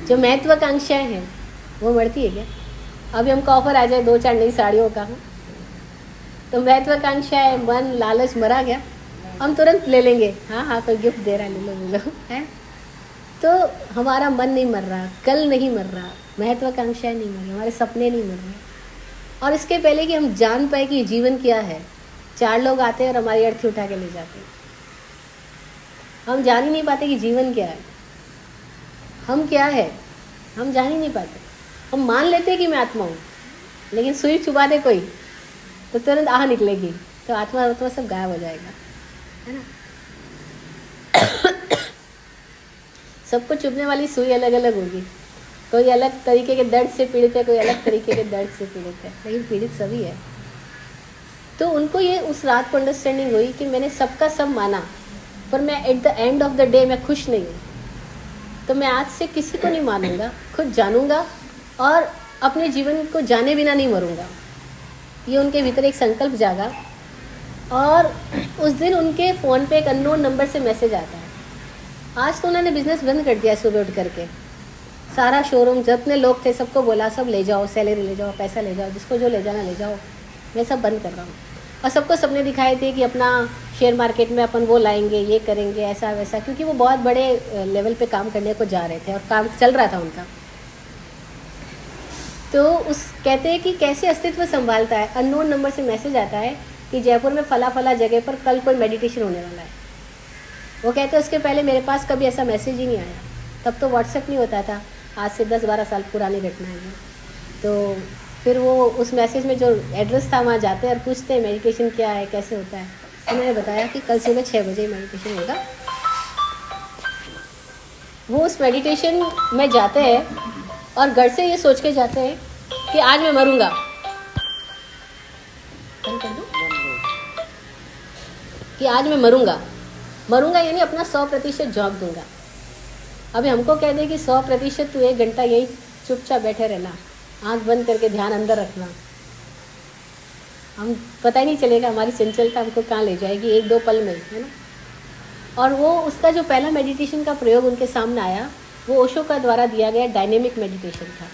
जो महत्वाकांक्षाएं हैं वो मरती है क्या? अभी हमको ऑफर आ जाए 2-4 नई साड़ियों का, तो महत्वाकांक्षाएं, मन, लालच मरा गया, हम तुरंत ले लेंगे। हाँ हाँ, कोई गिफ्ट दे रहा है, ले लो है। तो हमारा मन नहीं मर रहा, कल नहीं मर रहा, महत्वाकांक्षाएं नहीं मर रही, हमारे सपने नहीं मर रहे। और इसके पहले कि हम जान पाए कि जीवन क्या है, 4 लोग आते हैं और हमारी अर्थी उठा के ले जाते हैं। हम जान ही नहीं पाते कि जीवन क्या है, हम क्या है, हम जान ही नहीं पाते। हम मान लेते हैं कि मैं आत्मा हूँ, लेकिन सुई चुबा दे कोई तो तुरंत आह निकलेगी, तो आत्मा सब गायब हो जाएगा, है ना। सबको चुभने वाली सुई अलग अलग होगी। कोई अलग तरीके के दर्द से पीड़ित है, कोई अलग तरीके के दर्द से पीड़ित है, लेकिन पीड़ित सभी है। तो उनको ये उस रात को अंडरस्टैंडिंग हुई कि मैंने सबका सब माना, पर मैं at the end of the day मैं खुश नहीं हूँ। तो मैं आज से किसी को नहीं मानूंगा, खुद जानूंगा और अपने जीवन को जाने बिना नहीं मरूंगा। ये उनके भीतर एक संकल्प जागा। और उस दिन उनके फ़ोन पे एक अननोन नंबर से मैसेज आता है। आज तो उन्होंने बिजनेस बंद कर दिया सुबह उठ करके। सारा शोरूम, जितने लोग थे सबको बोला सब ले जाओ, सैलरी ले जाओ, पैसा ले जाओ, जिसको जो ले जाना ले जाओ, मैं सब बंद कर रहा हूँ। और सबको सपने दिखाए थे कि अपना शेयर मार्केट में अपन वो लाएंगे, ये करेंगे, ऐसा वैसा, क्योंकि वो बहुत बड़े लेवल पे काम करने को जा रहे थे और काम चल रहा था उनका। तो उस कहते हैं कि कैसे अस्तित्व संभालता है। अननोन नंबर से मैसेज आता है कि जयपुर में फला फला जगह पर कल कोई मेडिटेशन होने वाला है। वो कहते हैं उसके पहले मेरे पास कभी ऐसा मैसेज ही नहीं आया। तब तो व्हाट्सएप नहीं होता था, आज से 10-12 साल पुरानी घटना है। तो फिर वो उस मैसेज में जो एड्रेस था वहाँ जाते हैं और पूछते हैं मेडिटेशन क्या है, कैसे होता है। उन्होंने बताया कि कल सुबह 6 बजे मेडिटेशन होगा। वो उस मेडिटेशन में जाते हैं और घर से ये सोच के जाते हैं कि आज मैं मरूंगा। कि आज मैं मरूंगा यानी अपना 100% जॉब दूंगा। अभी हमको कह दे कि 100% तू 1 घंटा यही चुपचाप बैठे रहना, आंख बंद करके ध्यान अंदर रखना, हम पता ही नहीं चलेगा, हमारी चंचलता हमको कहाँ ले जाएगी 1-2 पल में, है ना। और वो उसका जो पहला मेडिटेशन का प्रयोग उनके सामने आया वो ओशो का द्वारा दिया गया डायनेमिक मेडिटेशन था।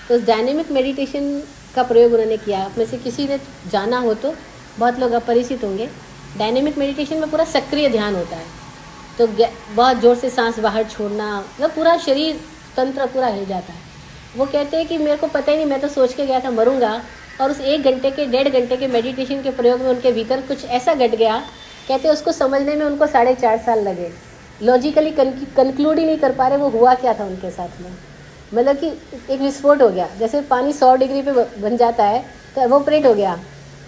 तो उस डायनेमिक मेडिटेशन का प्रयोग उन्होंने किया। आप में से किसी ने जाना हो तो बहुत लोग अपरिचित होंगे। डायनेमिक मेडिटेशन में पूरा सक्रिय ध्यान होता है, तो बहुत ज़ोर से सांस बाहर छोड़ना, मतलब पूरा शरीर तंत्र पूरा हिल जाता है। वो कहते हैं कि मेरे को पता ही नहीं, मैं तो सोच के गया था मरूंगा, और उस 1 घंटे के 1.5 घंटे के मेडिटेशन के प्रयोग में उनके भीतर कुछ ऐसा घट गया, कहते हैं उसको समझने में उनको 4.5 साल लगे। लॉजिकली कंक्लूड ही नहीं कर पा रहे वो हुआ क्या था उनके साथ में। मतलब कि एक विस्फोट हो गया, जैसे पानी 100 डिग्री पे बन जाता है तो एवोपरेट हो गया,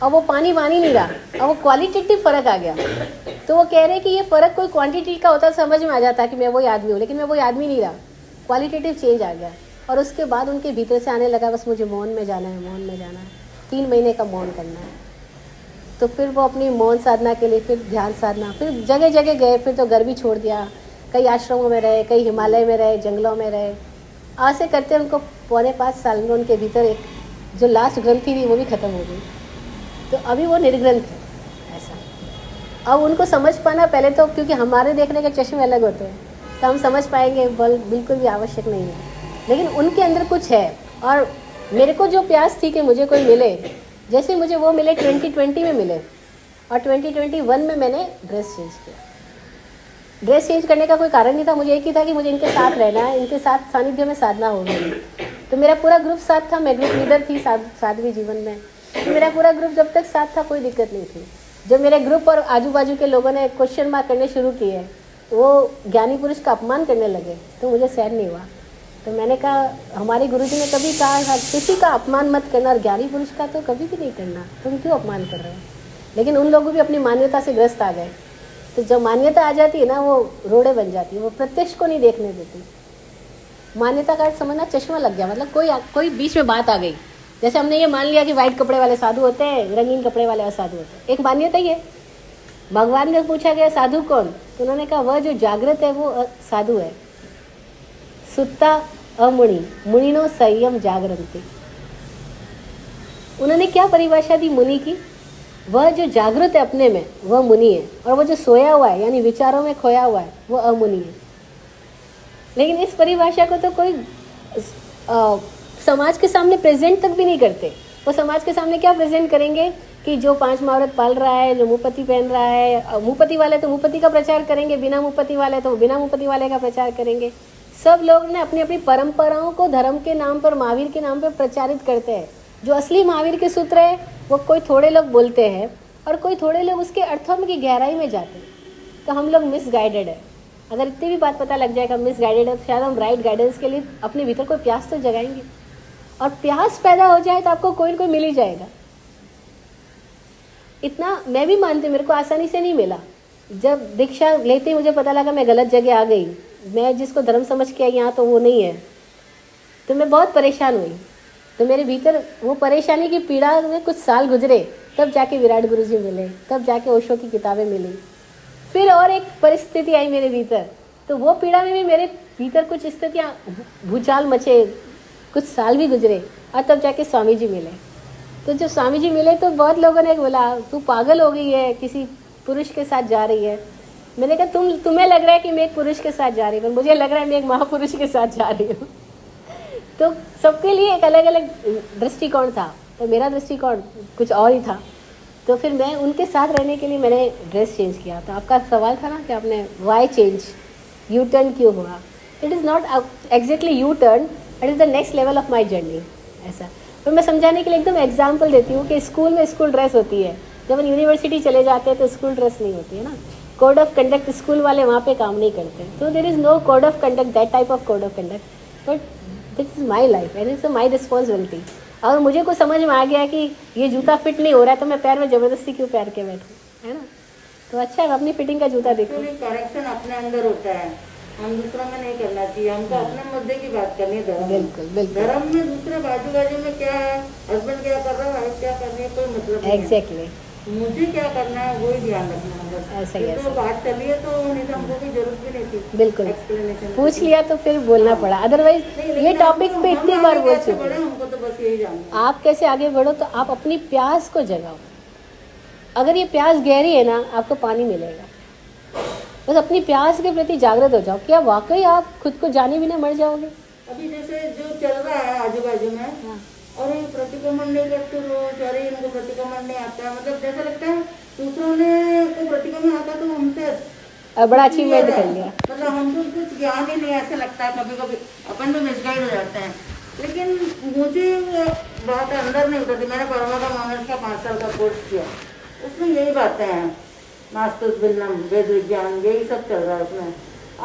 और वो पानी नहीं रहा, और वो क्वालिटेटिव फ़र्क आ गया। तो वो कह रहे हैं कि ये फ़र्क कोई क्वांटिटी का होता समझ में आ जाता कि मैं वही आदमी हूँ, लेकिन मैं वही आदमी नहीं रहा, क्वालिटेटिव चेंज आ गया। और उसके बाद उनके भीतर से आने लगा बस मुझे मौन में जाना है, मौन में जाना है, 3 महीने का मौन करना है। तो फिर वो अपनी मौन साधना के लिए फिर ध्यान साधना, फिर जगह जगह गए, फिर तो घर भी छोड़ दिया, कई आश्रमों में रहे, कई हिमालय में रहे, जंगलों में रहे। ऐसे करते उनको 4.25 साल में उनके भीतर एक जो लास्ट ग्रंथि थी वो भी ख़त्म हो गई। तो अभी वो निर्ग्रंथ है ऐसा। अब उनको समझ पाना पहले तो, क्योंकि हमारे देखने के चश्मे अलग होते हैं, तो हम समझ पाएंगे बिल्कुल भी आवश्यक नहीं है, लेकिन उनके अंदर कुछ है। और मेरे को जो प्यास थी कि मुझे कोई मिले, जैसे मुझे वो मिले 2020 में मिले, और 2021 में मैंने ड्रेस चेंज किया। ड्रेस चेंज करने का कोई कारण नहीं था, मुझे एक ही था कि मुझे इनके साथ रहना है, इनके साथ सानिध्य में साधना होगी। तो मेरा पूरा ग्रुप साथ था, मैं ग्रुप लीडर थी साध्वी जीवन में, तो मेरा पूरा ग्रुप जब तक साथ था कोई दिक्कत नहीं थी। जब मेरे ग्रुप और आजू बाजू के लोगों ने क्वेश्चन मार्क करने शुरू किए, वो ज्ञानी पुरुष का अपमान करने लगे, तो मुझे सहन नहीं हुआ। तो मैंने कहा, हमारे गुरुजी ने कभी कहा था किसी का अपमान मत करना, और ज्ञानी पुरुष का तो कभी भी नहीं करना, तुम क्यों अपमान कर रहे हो। लेकिन उन लोगों भी अपनी मान्यता से ग्रस्त आ गए। तो जब मान्यता आ जाती है ना, वो रोड़े बन जाती है, वो प्रत्यक्ष को नहीं देखने देती। मान्यता का अर्थ समझना चश्मा लग गया, मतलब कोई बीच में बात आ गई। जैसे हमने ये मान लिया कि वाइट कपड़े वाले साधु होते हैं, रंगीन कपड़े वाले असाधु होते हैं, एक मान्यता ही है। भगवान ने पूछा गया साधु कौन, तो उन्होंने कहा वह जो जागृत है वो साधु है। सुत्ता अमुनि मुनिनो संयम जागरन्ति। उन्होंने क्या परिभाषा दी मुनि की, वह जो जागृत है अपने में वह मुनि है, और वह जो सोया हुआ है यानी विचारों में खोया हुआ है वो अमुनि है। लेकिन इस परिभाषा को तो कोई समाज के सामने प्रेजेंट तक भी नहीं करते। वो समाज के सामने क्या प्रेजेंट करेंगे कि जो 5 मुहूर्त पाल रहा है, जो मुँहपत्ती पहन रहा है, मुँहपत्ती वाले तो मुँहपत्ती का प्रचार करेंगे, बिना मुँहपत्ती वाले तो बिना मुँहपत्ती वाले का प्रचार करेंगे। सब लोग ने अपनी अपनी परंपराओं को धर्म के नाम पर, महावीर के नाम पर प्रचारित करते हैं। जो असली महावीर के सूत्र है वो कोई थोड़े लोग बोलते हैं और कोई थोड़े लोग उसके अर्थों की गहराई में जाते हैं। तो हम लोग मिसगाइडेड है। अगर इतनी भी बात पता लग जाएगा मिसगाइडेड है, तो शायद हम राइट गाइडेंस के लिए अपने भीतर कोई प्यास तो जगाएंगे, और प्यास पैदा हो जाए तो आपको कोई ना कोई मिल ही जाएगा। इतना मैं भी मानती हूँ, मेरे को आसानी से नहीं मिला। जब दीक्षा लेते ही मुझे पता लगा मैं गलत जगह आ गई, मैं जिसको धर्म समझ के आई यहाँ तो वो नहीं है, तो मैं बहुत परेशान हुई। तो मेरे भीतर वो परेशानी की पीड़ा में कुछ साल गुजरे, तब जाके विराट गुरु जी मिले, तब जाके ओशो की किताबें मिली। फिर और एक परिस्थिति आई मेरे भीतर, तो वो पीड़ा में भी मेरे भीतर कुछ स्थितियाँ भूचाल मचे, कुछ साल भी गुजरे, और तब जाके स्वामी जी मिले। तो जब स्वामी जी मिले तो बहुत लोगों ने बोला तू पागल हो गई है, किसी पुरुष के साथ जा रही है। मैंने कहा तुम्हें लग रहा है कि मैं एक पुरुष के साथ जा रही हूँ, पर मुझे लग रहा है मैं एक महापुरुष के साथ जा रही हूँ। तो सबके लिए एक अलग अलग दृष्टिकोण था, तो मेरा दृष्टिकोण कुछ और ही था। तो फिर मैं उनके साथ रहने के लिए मैंने ड्रेस चेंज किया। तो आपका सवाल था ना कि आपने वाई चेंज, यू टर्न क्यों हुआ। It is not exactly U turn, it is the next level of my journey. ऐसा तो मैं समझाने के लिए एकदम एग्जाम्पल देती हूँ कि स्कूल में स्कूल ड्रेस होती है, जब हम यूनिवर्सिटी चले जाते हैं तो स्कूल ड्रेस नहीं होती है ना। कोड ऑफ कंडक्ट स्कूल वाले वहाँ पे काम नहीं करते, तो there is no code of conduct, that type of code of conduct, but this is my life and it's my responsibility. अगर मुझे को समझ में आ गया कि ये जूता फिट नहीं हो रहा है तो मैं पैर में ज़बरदस्ती क्यों पैर के बैठूँ, है ना। तो अच्छा है अपनी फिटिंग का जूता देखो। करेक्शन अपने अंदर होता है, हम दूसरा में नहीं करना चाहिए, हमको अपने मुद्दे की बात करनी है। धर्म बिल्कुल बिल्कुल, धर्म में दूसरे बाजू में क्या है, हस्बैंड क्या कर रहा है, वाइफ क्या कर रही है, कोई मतलब नहीं है। एग्जैक्टली, मुझे क्या करना है वही ध्यान रखना है बस। ऐसा ही तो बात चली है तो नहीं तो हमको कोई जरूरत भी नहीं थी। बिल्कुल, एक्सप्लेनेशन पूछ लिया तो फिर बोलना पड़ा, अदरवाइज ये टॉपिक पे इतनी बार बोल चुके। हमको तो बस यही जानना है। आप कैसे आगे बढ़ो, तो आप अपनी प्यास को जगाओ। अगर ये प्यास गहरी है ना, आपको पानी मिलेगा। बस अपनी प्यास के प्रति जागृत हो जाओ। क्या वाकई आप खुद को जाने बिना मर जाओगे। अभी जैसे जो चल रहा है आजू बाजू में, अरे प्रतिक्रमण नहीं करते रोज, अरे इनको प्रतिक्रमण नहीं आता है, मतलब जैसा लगता है दूसरों ने को प्रतिक्रमण आता तो हमसे बड़ा अचीवमेंट कर लिया, मतलब हमको कुछ ज्ञान ही नहीं, ऐसा लगता है। कभी कभी अपन भी मिसगाइड हो जाते हैं। लेकिन मुझे बात अंदर नहीं उतरती। मैंने परमात्मा मानस का 5 साल का कोर्स किया, उसमें यही बातें हैं, नास्तुस भिन्नम, वेद विज्ञान, यही सब चल रहा है उसमें।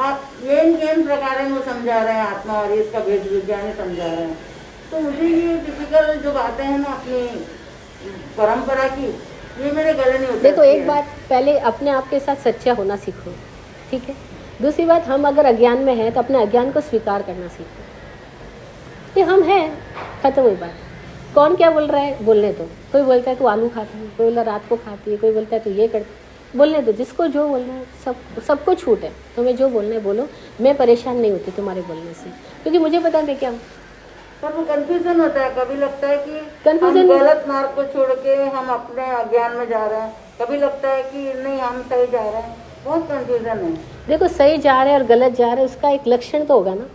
आप येन प्रकार वो समझा रहे हैं आत्मा, और इसका वेद विज्ञान ही समझा रहे हैं। तो मुझे ये टिपिकल जो बातें हैं ना अपनी परंपरा की, ये मेरे गले नहीं उतरती। देखो एक बात, पहले अपने आप के साथ सच्चा होना सीखो, ठीक है। दूसरी बात, हम अगर अज्ञान में हैं तो अपने अज्ञान को स्वीकार करना सीखो। ये हम हैं, खत्म हुई बात। कौन क्या बोल रहा है बोलने दो। कोई बोलता है तू आलू खाता है, कोई बोलता है रात को खाती है, कोई बोलता है तू ये कर, बोलने दो। जिसको जो बोलना है सबको छूट है। तुम्हें जो बोलना है बोलो, मैं परेशान नहीं होती तुम्हारे बोलने से, क्योंकि मुझे पता है क्या। पर वो कंफ्यूजन होता है, कभी लगता है कि कंफ्यूजन हम गलत मार्ग को छोड़ के हम अपने अज्ञान में जा रहे हैं, कभी लगता है कि नहीं हम सही जा रहे हैं। बहुत कंफ्यूजन है। देखो सही जा रहे हैं और गलत जा रहे हैं, उसका एक लक्षण तो होगा ना।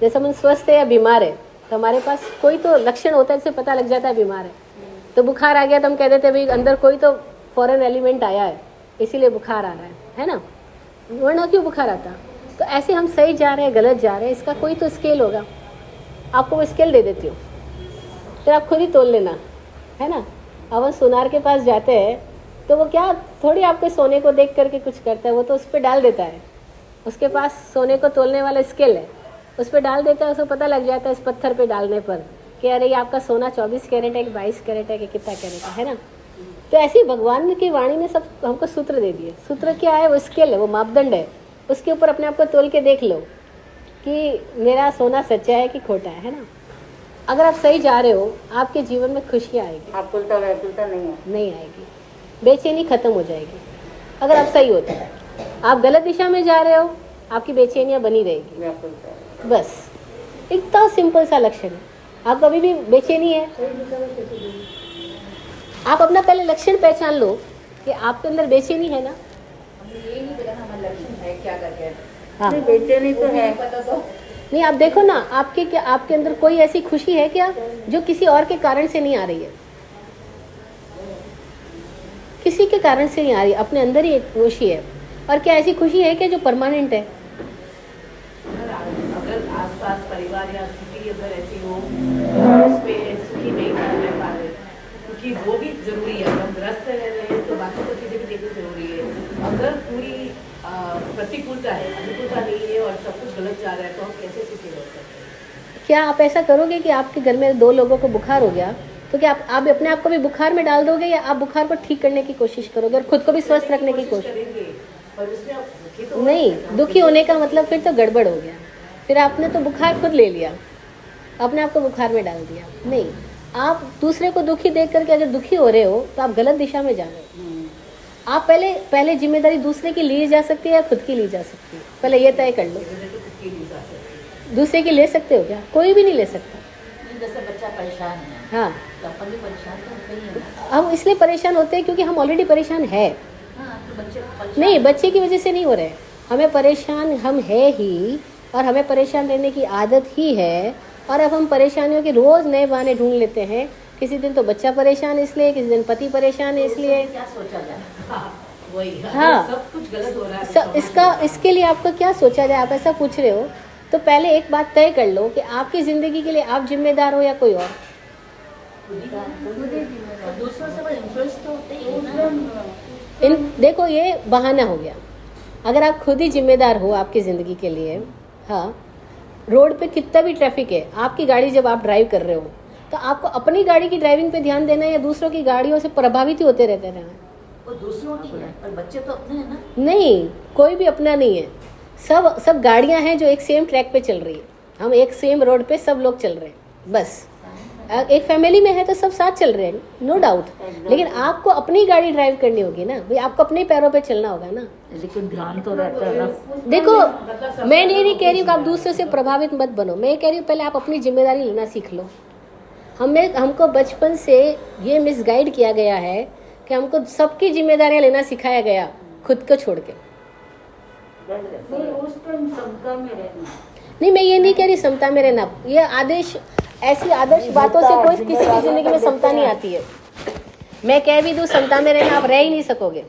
जैसे हम स्वस्थ है या बीमार है, तो हमारे पास कोई तो लक्षण होता है जिससे पता लग जाता है बीमार है। तो बुखार आ गया तो हम कह देते हैं भाई अंदर कोई तो फॉरेन एलिमेंट आया है, इसीलिए बुखार आ रहा है ना, वरना क्यों बुखार आता। तो ऐसे हम सही जा रहे हैं गलत जा रहे हैं, इसका कोई तो स्केल होगा। आपको वो स्केल दे देती हूँ, फिर आप खुद ही तोल लेना, है ना। अब हम सोनार के पास जाते हैं तो वो क्या थोड़ी आपके सोने को देख करके कुछ करता है, वो तो उस पर डाल देता है। उसके पास सोने को तोलने वाला स्केल है, उस पर डाल देता है, उसको पता लग जाता है इस पत्थर पे डालने पर कि अरे ये आपका सोना 24 कैरेट है कि 22 कैरेट है कि कितना कैरेट है ना। तो ऐसे ही भगवान की वाणी ने सब हमको सूत्र दे दिए। सूत्र क्या है, वो स्केल है, वो मापदंड है, उसके ऊपर अपने आप को तोल के देख लो। कि मेरा सोना सच्चा है कि खोटा है ना। अगर आप सही जा रहे हो, आपके जीवन में खुशियाँ आएगी, आकुलता व्याकुलता नहीं आएगी, बेचैनी खत्म हो जाएगी। अगर आप सही होते हैं, आप गलत दिशा में जा रहे हो, आपकी बेचैनियाँ बनी रहेगी। व्याकुलता बस इतना सिंपल सा लक्षण है। आप कभी भी बेचैनी है, आप अपना पहले लक्षण पहचान लो कि आपके अंदर बेचैनी है ना। हमें ये नहीं पता हमारा लक्षण है क्या करके। हाँ, नहीं, बेचैनी तो है। पता तो नहीं, आप देखो ना, आपके अंदर कोई ऐसी खुशी है क्या जो किसी और के कारण से नहीं आ रही है? किसी के कारण से नहीं आ रही, अपने अंदर ही एक खुशी है। और क्या ऐसी खुशी है क्या जो परमानेंट है? अगर आसपास परिवार या स्थिति अगर ऐसी हो उस पे सुखी नहीं रह पा रहे, क्योंकि वो भी जरूरी है। हम ग्रस्त रह रहे हैं तो बाकी सब चीजें भी देखनी जरूरी है। अगर पूरी प्रतिकूलता है, अनुकूलता नहीं है और सब कुछ गलत जा रहा है तो हम कैसे सुखी रह सकते हैं? क्या आप ऐसा करोगे कि आपके घर में 2 लोगों को बुखार हो गया तो क्या आप अपने आप को भी बुखार में डाल दोगे, या आप बुखार को ठीक करने की कोशिश करोगे और खुद को भी स्वस्थ रखने की कोशिश? करेंगे, पर उसमें आप दुखी तो नहीं, दुखी होने का मतलब फिर तो गड़बड़ हो गया। फिर आपने तो बुखार खुद ले लिया, अपने आप को बुखार में डाल दिया। नहीं, आप दूसरे को दुखी देख करके अगर दुखी हो रहे हो तो आप गलत दिशा में जा रहे हो। आप पहले जिम्मेदारी दूसरे की ली जा सकती है या खुद की ली जा सकती है? पहले ये तय कर लो। दूसरे की ले सकते हो क्या? कोई भी नहीं ले सकता। जैसे बच्चा परेशान है, हाँ, तो अपन भी परेशान तो होते ही हैं। हम इसलिए परेशान होते हैं क्योंकि हम ऑलरेडी परेशान है। हाँ, तो बच्चे परेशान नहीं, बच्चे की वजह से नहीं हो रहे, हमें परेशान हम है ही, और हमें परेशान रहने की आदत ही है। और अब हम परेशानियों के रोज नए बहाने ढूंढ लेते हैं। किसी दिन तो बच्चा परेशान इसलिए, किसी दिन पति परेशान है इसलिए। क्या सोचा जाए? वही, हाँ, सब कुछ गलत हो रहा है। इसके लिए आपको क्या सोचा जाए, आप ऐसा पूछ रहे हो तो पहले एक बात तय कर लो कि आपकी जिंदगी के लिए आप जिम्मेदार हो या कोई और। दूसरों से बड़ा इन्फ्लुएंस तो होते ही है ना। देखो, ये बहाना हो गया। अगर आप खुद ही जिम्मेदार हो आपकी ज़िंदगी के लिए, हाँ, रोड पे कितना भी ट्रैफिक है, आपकी गाड़ी जब आप ड्राइव कर रहे हो तो आपको अपनी गाड़ी की ड्राइविंग पे ध्यान देना है या दूसरों की गाड़ियों से प्रभावित ही होते रहते रहना? वो दूसरों की है, पर बच्चे तो अपने हैं ना। नहीं, कोई भी अपना नहीं है। सब गाड़ियां हैं जो एक सेम ट्रैक पे चल रही है। हम एक सेम रोड पे सब लोग चल रहे हैं। बस एक फैमिली में है तो सब साथ चल रहे हैं, नो डाउट। लेकिन आपको अपनी गाड़ी ड्राइव करनी होगी ना भाई, आपको अपने पैरों पे चलना होगा ना। लेकिन ध्यान तो रहता है ना। देखो, मैं नहीं कह रही हूँ कि आप दूसरे से प्रभावित मत बनो। मैं कह रही हूँ पहले आप अपनी जिम्मेदारी लेना सीख लो। हमको बचपन से ये मिसगाइड किया गया है कि हमको सबकी जिम्मेदारियां लेना सिखाया गया, खुद को छोड़ के। उस टाइम समता में रहना। नहीं, मैं ये नहीं कह रही समता में रहना। ये ऐसी आदर्श बातों से कोई किसी की जिंदगी में समता नहीं आती है। मैं कह भी दूं समता में रहना, आप रह ही नहीं सकोगे,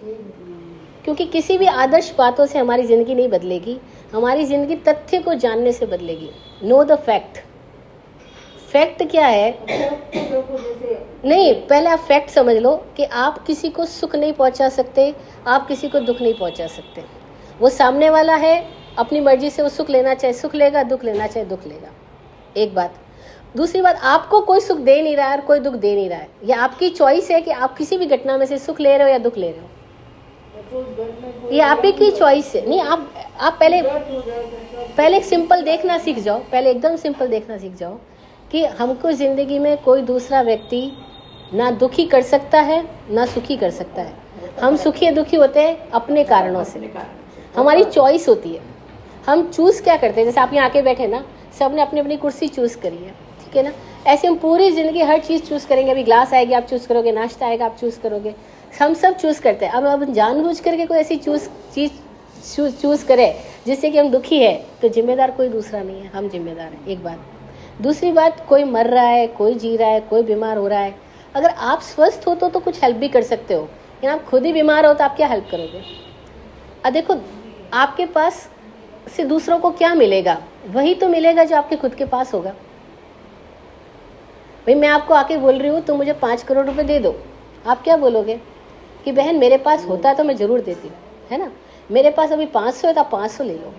क्योंकि किसी भी आदर्श बातों से हमारी जिंदगी नहीं बदलेगी। हमारी जिंदगी तथ्य को जानने से बदलेगी। Know the fact. फैक्ट क्या है? नहीं, पहले आप फैक्ट समझ लो कि आप किसी को सुख नहीं पहुंचा सकते, आप किसी को दुख नहीं पहुंचा सकते। वो सामने वाला है, अपनी मर्जी से वो सुख लेना चाहे सुख लेगा, दुख लेना चाहे दुख लेगा। एक बात। दूसरी बात, आपको कोई सुख दे नहीं रहा है और कोई दुख दे नहीं रहा है। ये आपकी चॉइस है कि आप किसी भी घटना में से सुख ले रहे हो या दुख ले रहे हो। ये आप ही की चॉइस है। नहीं, आप पहले सिंपल देखना सीख जाओ। पहले एकदम सिंपल देखना सीख जाओ कि हमको जिंदगी में कोई दूसरा व्यक्ति ना दुखी कर सकता है ना सुखी कर सकता है। हम सुखी या दुखी होते हैं अपने कारणों से, हमारी चॉइस होती है। हम चूज क्या करते हैं? जैसे आप यहाँ आके बैठे ना, सब ने अपनी अपनी कुर्सी चूज करी है, ठीक है ना। ऐसे हम पूरी जिंदगी हर चीज़ चूज करेंगे। अभी ग्लास आएगी आप चूज करोगे, नाश्ता आएगा आप चूज करोगे, हम सब चूज करते हैं। अब जानबूझ करके कोई ऐसी चीज़ चूज करे जिससे कि हम दुखी है, तो जिम्मेदार कोई दूसरा नहीं है, हम जिम्मेदार हैं। एक बात। दूसरी बात, कोई मर रहा है, कोई जी रहा है, कोई बीमार हो रहा है। अगर आप स्वस्थ हो तो कुछ हेल्प भी कर सकते हो, लेकिन आप खुद ही बीमार हो तो आप क्या हेल्प करोगे? देखो, आपके पास से दूसरों को क्या मिलेगा? वही तो मिलेगा जो आपके खुद के पास होगा। भाई, मैं आपको आके बोल रही हूँ तो मुझे 5 करोड़ रुपए दे दो, आप क्या बोलोगे कि बहन मेरे पास होता तो मैं ज़रूर देती, है ना। मेरे पास अभी 500 है तो आप 500 ले लो,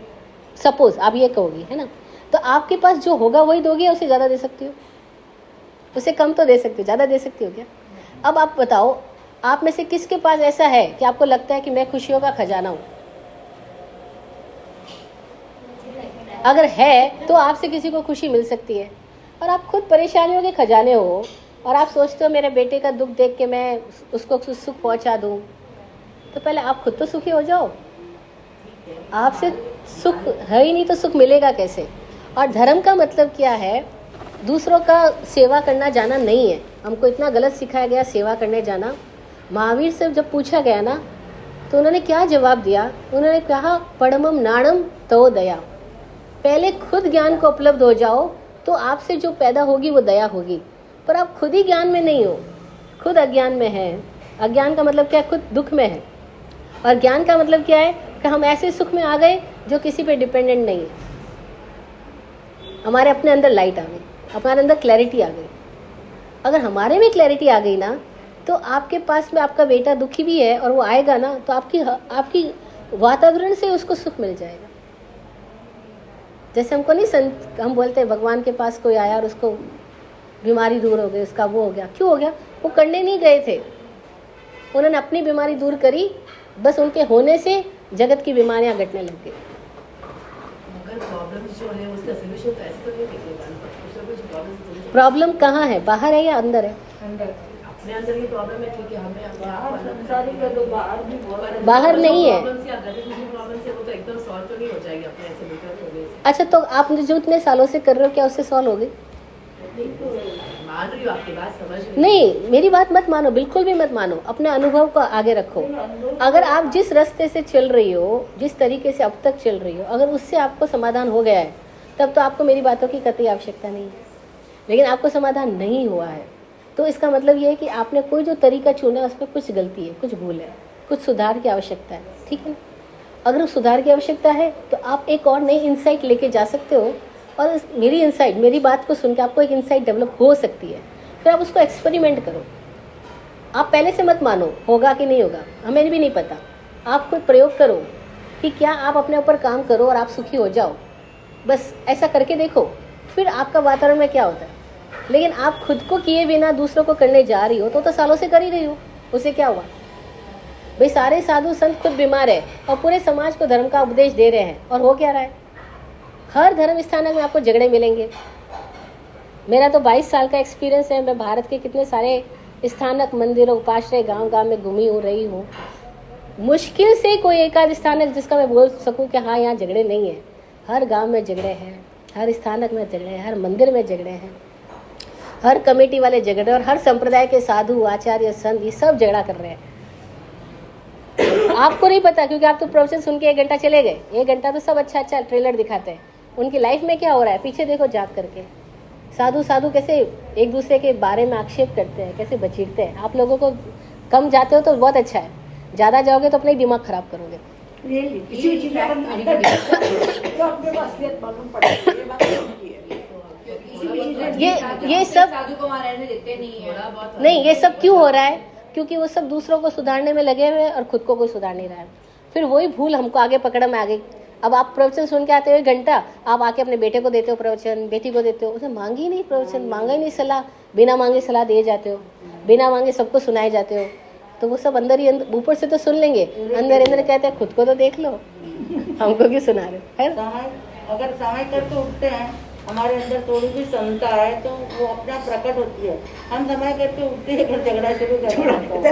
सपोज आप ये कहोगी, है ना। तो आपके पास जो होगा वही दोगे, उससे ज़्यादा दे सकती हो, उससे कम तो दे सकती हो, ज़्यादा दे सकती हो क्या? अब आप बताओ, आप में से किसके पास ऐसा है कि आपको लगता है कि मैं खुशियों का खजाना हूँ? अगर है तो आपसे किसी को खुशी मिल सकती है। और आप खुद परेशानियों के खजाने हो और आप सोचते हो मेरे बेटे का दुख देख के मैं उसको सुख पहुंचा दूं, तो पहले आप खुद तो सुखी हो जाओ। आपसे सुख है ही नहीं तो सुख मिलेगा कैसे। और धर्म का मतलब क्या है, दूसरों का सेवा करना जाना नहीं है। हमको इतना गलत सिखाया गया सेवा करने जाना। महावीर से जब पूछा गया ना तो उन्होंने क्या जवाब दिया, उन्होंने कहा परमम नाणम तो दया। पहले खुद ज्ञान को उपलब्ध हो जाओ तो आपसे जो पैदा होगी वो दया होगी। पर आप खुद ही ज्ञान में नहीं हो, खुद अज्ञान में है। अज्ञान का मतलब क्या है, खुद दुख में है। और ज्ञान का मतलब क्या है कि हम ऐसे सुख में आ गए जो किसी पे डिपेंडेंट नहीं है। हमारे अपने अंदर लाइट आ गई, हमारे अंदर क्लैरिटी आ गई। अगर हमारे में क्लैरिटी आ गई ना तो आपके पास में आपका बेटा दुखी भी है और वो आएगा ना तो आपकी वातावरण से उसको सुख मिल जाएगा। जैसे हमको नहीं हम बोलते हैं भगवान के पास कोई आया और उसको बीमारी दूर हो गई, उसका वो हो गया। क्यों हो गया? वो करने नहीं गए थे, उन्होंने अपनी बीमारी दूर करी। बस उनके होने से जगत की बीमारियां घटने लग गई। अगर प्रॉब्लम जो है उसका सलूशन तो ऐसे तो नहीं निकलेगा। कुछ ना कुछ प्रॉब्लम कहाँ है, बाहर है या अंदर है? अपने अंदर की प्रॉब्लम है, ठीक है। हमें बाहर नहीं है। प्रॉब्लम से वो तो एकदम सॉल्व तो नहीं हो जाएगी अपने ऐसे बेटर होने से। अच्छा, तो आप जो इतने सालों से कर रहे हो क्या उससे सॉल्व हो गई? मान रही हूँ आपकी बात, समझ रही हूँ। नहीं, मेरी बात मत मानो, बिल्कुल भी मत मानो। अपने अनुभव को आगे रखो। अगर आप जिस रास्ते से चल रही हो, जिस तरीके से अब तक चल रही हो, अगर उससे आपको समाधान हो गया है तब तो आपको मेरी बातों की कतई आवश्यकता नहीं है। लेकिन आपको समाधान नहीं हुआ है तो इसका मतलब ये है कि आपने कोई जो तरीका चुना है उसमें कुछ गलती है, कुछ भूल है, कुछ सुधार की आवश्यकता है। ठीक है ना? अगर उस सुधार की आवश्यकता है तो आप एक और नई इंसाइट लेके जा सकते हो। और मेरी इंसाइट, मेरी बात को सुन के आपको एक इंसाइट डेवलप हो सकती है। फिर आप उसको एक्सपेरिमेंट करो। आप पहले से मत मानो होगा कि नहीं होगा, हमें भी नहीं पता। आप खुद प्रयोग करो कि क्या आप अपने ऊपर काम करो और आप सुखी हो जाओ। बस ऐसा करके देखो, फिर आपका वातावरण में क्या होता है। लेकिन आप खुद को किए बिना दूसरों को करने जा रही हो तो सालों से कर ही रही हो, उसे क्या हुआ? भाई सारे साधु संत खुद बीमार है और पूरे समाज को धर्म का उपदेश दे रहे हैं, और हो क्या रहा है? हर धर्म स्थानक में आपको झगड़े मिलेंगे। मेरा तो 22 साल का एक्सपीरियंस है। मैं भारत के कितने सारे स्थानक, मंदिरों, उपाश्रय, गांव-गांव में घूमी हो रही हूँ। मुश्किल से कोई एक आध स्थानक जिसका मैं बोल सकूं कि हाँ यहाँ झगड़े नहीं है। हर गांव में झगड़े हैं, हर स्थानक में झगड़े हैं, हर मंदिर में झगड़े हैं, हर कमेटी वाले झगड़े, और हर संप्रदाय के साधु, आचार्य, संत, ये सब झगड़ा कर रहे हैं। आपको नहीं पता क्योंकि आप तो प्रवचन सुन के 1 घंटा चले गए। 1 घंटा तो सब अच्छा अच्छा ट्रेलर दिखाते हैं। उनकी लाइफ में क्या हो रहा है पीछे देखो जाग करके। साधु कैसे एक दूसरे के बारे में आक्षेप करते हैं, कैसे बचीरते हैं। आप लोगों को कम जाते हो तो बहुत अच्छा है, ज़्यादा जाओगे तो अपना ही दिमाग खराब करोगे। ये सब साधु को वहाँ रहने देते नहीं है। नहीं, ये सब क्यों हो रहा है? क्योंकि वो सब दूसरों को सुधारने में लगे हुए हैं और खुद को कोई सुधार नहीं रहा है। फिर वही भूल हमको आगे पकड़ में आ गई। अब आप प्रवचन सुन के आते हो 1 घंटा, आप आके अपने बेटे को देते हो प्रवचन, बेटी को देते हो, उसे मांगी ही नहीं प्रवचन, मांगा ही नहीं सलाह, बिना मांगे सलाह दिए जाते हो, बिना मांगे सबको सुनाए जाते हो। तो वो सब अंदर ही अंदर, ऊपर से तो सुन लेंगे, अंदर कहते हैं खुद को तो देख लो, हमको क्यों सुना रहे हो? अगर समय करके उठते हैं, हमारे अंदर थोड़ी भी क्षमता है तो वो अपना प्रकट होती है। हम समय करके उठते हैं फिर झगड़ा शुरू कर देते हैं। तो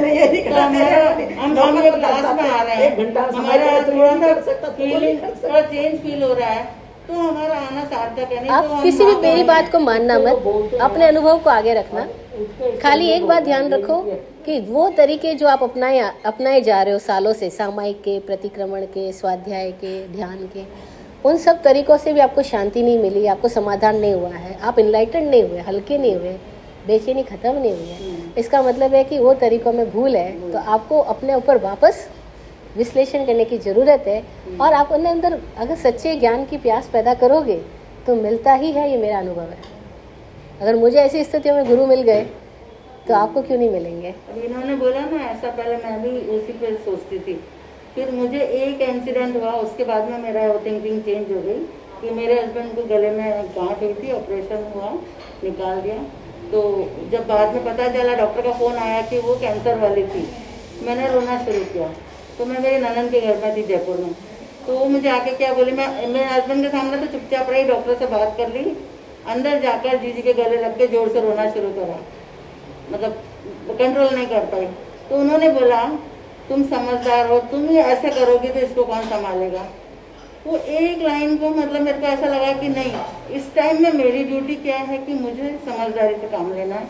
हम एक क्लास में आ रहे हैं, हमारा थोड़ा सा फीलिंग थोड़ा चेंज फील हो रहा है तो हमारा आना सार्थक है। नहीं आप तो किसी भी मेरी बात को मानना मत, अपने अनुभव को आगे रखना। खाली एक बात ध्यान रखो कि वो तरीके जो आप अपनाए जा रहे हो सालों से, सामायिक के, प्रतिक्रमण के, स्वाध्याय के, ध्यान के, उन सब तरीकों से भी आपको शांति नहीं मिली, आपको समाधान नहीं हुआ है, आप इनलाइटेंड नहीं हुए, हल्के नहीं हुए, बेचैनी खत्म नहीं हुई है। इसका मतलब है कि वो तरीकों में भूल है। तो आपको अपने ऊपर वापस विश्लेषण करने की ज़रूरत है। और आप अपने अंदर अगर सच्चे ज्ञान की प्यास पैदा करोगे तो मिलता ही है, ये मेरा अनुभव है। अगर मुझे ऐसी स्थितियों में गुरु मिल गए तो आपको क्यों नहीं मिलेंगे? इन्होंने बोला ना ऐसा, पहले मैं भी उसी पे सोचती थी। फिर मुझे एक इंसिडेंट हुआ, उसके बाद में मेरा थिंकिंग चेंज हो गई कि मेरे हस्बैंड को गले में गांठ हुई थी, ऑपरेशन हुआ, निकाल दिया। तो जब बाद में पता चला, डॉक्टर का फ़ोन आया कि वो कैंसर वाली थी, मैंने रोना शुरू किया। तो मैं मेरी ननद के घर में थी जयपुर में, तो वो मुझे आके क्या बोली, मैं मेरे हस्बैंड के सामने तो चुपचाप रही, डॉक्टर से बात कर ली, अंदर जाकर जीजी के गले लग के जोर से रोना शुरू करा, मतलब कंट्रोल नहीं कर पाई। तो उन्होंने बोला तुम समझदार हो, तुम ही ऐसे करोगे तो इसको कौन संभालेगा। वो एक लाइन को मतलब मेरे को ऐसा लगा कि नहीं, इस टाइम में मेरी ड्यूटी क्या है कि मुझे समझदारी से काम लेना है।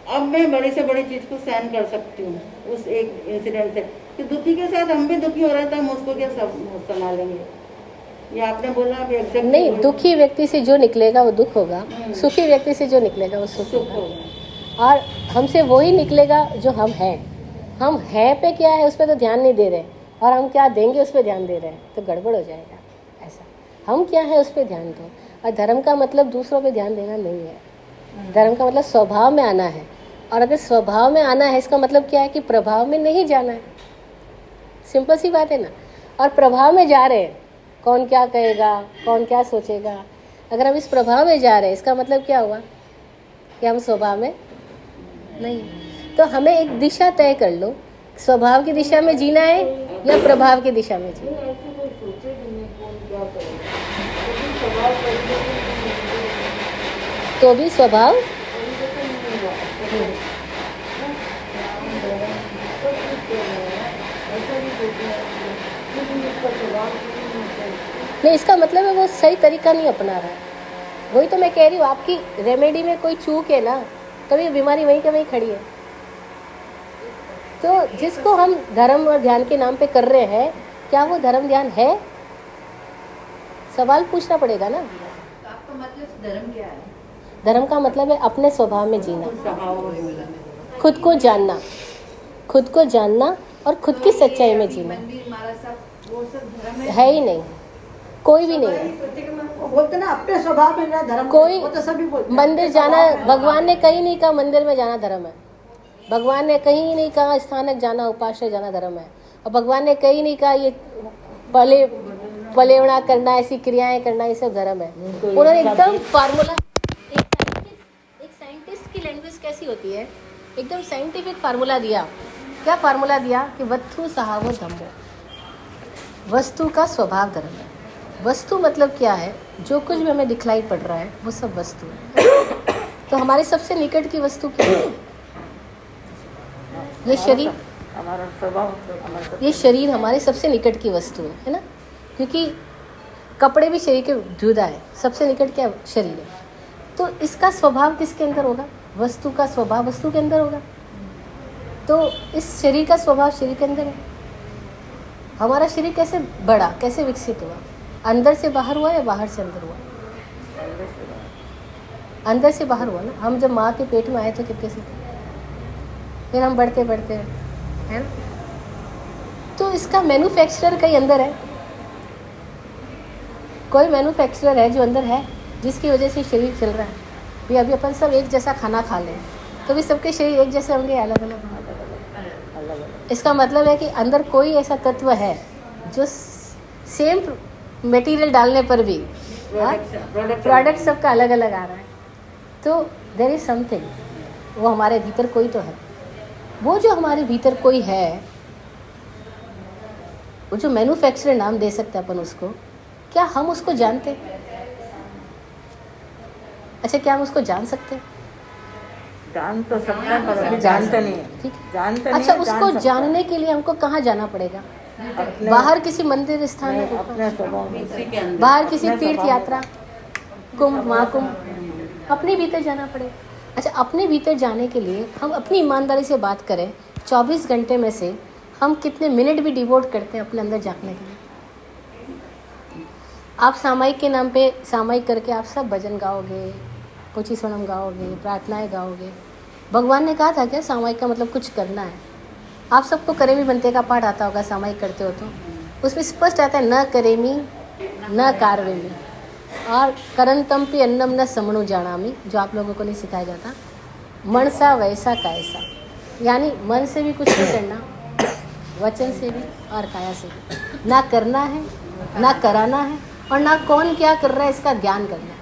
अब मैं बड़ी से बड़ी चीज़ को सहन कर सकती हूँ उस एक इंसिडेंट से, कि दुखी के साथ हम भी दुखी हो रहे थे, हम उसको क्या सब संभालेंगे। ये आपने बोला अभी एग्जैक्ट नहीं, दुखी व्यक्ति से जो निकलेगा वो दुख होगा, सुखी व्यक्ति से जो निकलेगा वो सुख सुख होगा। होगा। और हमसे वही निकलेगा जो हम हैं। हम हैं पे क्या है उस पर तो ध्यान नहीं दे रहे, और हम क्या देंगे उस पर ध्यान दे रहे हैं, तो गड़बड़ हो जाएगा। ऐसा हम क्या है उस पर ध्यान दो। और धर्म का मतलब दूसरों पे ध्यान देना नहीं है। धर्म का मतलब स्वभाव में आना है, और अगर स्वभाव में आना है इसका मतलब क्या है कि प्रभाव में नहीं जाना है। सिंपल सी बात है ना। और प्रभाव में जा रहे हैं, कौन क्या कहेगा, कौन क्या सोचेगा। अगर हम इस प्रभाव में जा रहे हैं इसका मतलब क्या हुआ कि हम स्वभाव में नहीं। तो हमें एक दिशा तय कर लो, स्वभाव की दिशा में जीना है या प्रभाव की दिशा में जीना है। ऐसे कोई सोचे भी नहीं कौन क्या करेगा, लेकिन स्वभाव तो भी स्वभाव नहीं, इसका मतलब है वो सही तरीका नहीं अपना रहा है। वही तो मैं कह रही हूँ, आपकी रेमेडी में कोई चूक है ना, तभी बीमारी वहीं के वहीं खड़ी है। तो जिसको हम धर्म और ध्यान के नाम पे कर रहे हैं, क्या वो धर्म ध्यान है? सवाल पूछना पड़ेगा ना। तो आपका मतलब धर्म क्या है? धर्म का मतलब है अपने स्वभाव में जीना, स्वभाव खुद को जानना, खुद को जानना और खुद की सच्चाई में जीना। मंदिर मारा सब वो सब धर्म है ही नहीं, कोई भी नहीं है। बोलते ना अपने स्वभाव में ना धर्म, कोई वो तो सभी बोलते हैं। मंदिर जाना, भगवान ने कहीं नहीं कहा मंदिर में जाना धर्म है। भगवान ने कहीं नहीं कहा स्थानक जाना, उपाश्रय जाना धर्म है। और भगवान ने कहीं नहीं कहा ये पलेवड़ा करना, ऐसी क्रियाएं करना, ये सब धर्म है। उन्होंने एकदम फार्मूला, एक साइंटिस्ट की लैंग्वेज कैसी होती है, एकदम साइंटिफिक फार्मूला दिया। क्या फार्मूला दिया कि वस्तु सहावो धम्मो, वस्तु का स्वभाव धर्म है। वस्तु मतलब क्या है, जो कुछ भी हमें दिखलाई पड़ रहा है वो सब वस्तु है। तो हमारे सबसे निकट की वस्तु क्या है? ये शरीर, हमारा स्वभाव, ये शरीर हमारे सबसे निकट की वस्तु है ना। क्योंकि कपड़े भी शरीर के जुदा है, सबसे निकट क्या शरीर है। तो इसका स्वभाव किसके अंदर होगा? वस्तु का स्वभाव वस्तु के अंदर होगा। तो इस शरीर का स्वभाव शरीर के अंदर है। हमारा शरीर कैसे बढ़ा, कैसे विकसित हुआ? अंदर से बाहर हुआ या बाहर से अंदर हुआ? अंदर से बाहर हुआ ना। हम जब माँ के पेट में आए तो कितने से थे, फिर हम बढ़ते बढ़ते है ना। तो इसका मैन्युफैक्चरर कहीं अंदर है, कोई मैन्युफैक्चरर है जो अंदर है, जिसकी वजह से शरीर चल रहा है। भी अभी अपन सब एक जैसा खाना खा लें तो भी सबके शरीर एक जैसे होंगे, अलग अलग? इसका मतलब है कि अंदर कोई ऐसा तत्व है जो सेम मटेरियल डालने पर भी प्रोडक्ट सबका अलग अलग आ रहा है। तो देयर इज समथिंग, वो हमारे भीतर कोई तो है। वो जो हमारे भीतर कोई है, वो जो मैन्युफैक्चरर नाम दे सकते हैं अपन उसको, क्या हम उसको जानते? अच्छा, क्या हम उसको जान सकते हैं? जान तो सकते हैं पर अभी जानते नहीं है। ठीक है। जानते नहीं अच्छा, है, जान उसको सकते जानने के लिए हमको कहाँ जाना पड़ेगा? अपने- बाहर किसी मंदिर स्थान में, अपने स्वभाव में, बाहर किसी तीर्थ यात्रा, कुंभ महाकुंभ, अपने भीतर जाना पड़ेगा। अच्छा, अपने भीतर जाने के लिए हम अपनी ईमानदारी से बात करें, 24 घंटे में से हम कितने मिनट भी डिवोट करते हैं अपने अंदर झांकने के लिए? आप सामायिक के नाम पे सामायिक करके आप सब भजन गाओगे, पोची सोनम गाओगे, प्रार्थनाएं गाओगे। भगवान ने कहा था क्या सामायिक का मतलब कुछ करना है? आप सबको करेमी बनते का पाठ आता होगा, सामायिक करते हो तो उसमें स्पष्ट आता है न करेमी न कारवेमी और करंतम्पि अन्नम न समणु जानामी, जो आप लोगों को नहीं सिखाया जाता। मन सा वैसा कैसा, यानी मन से भी कुछ नहीं करना, वचन से भी और काया से भी। ना करना है, ना कराना है, और ना कौन क्या कर रहा है इसका ध्यान करना है।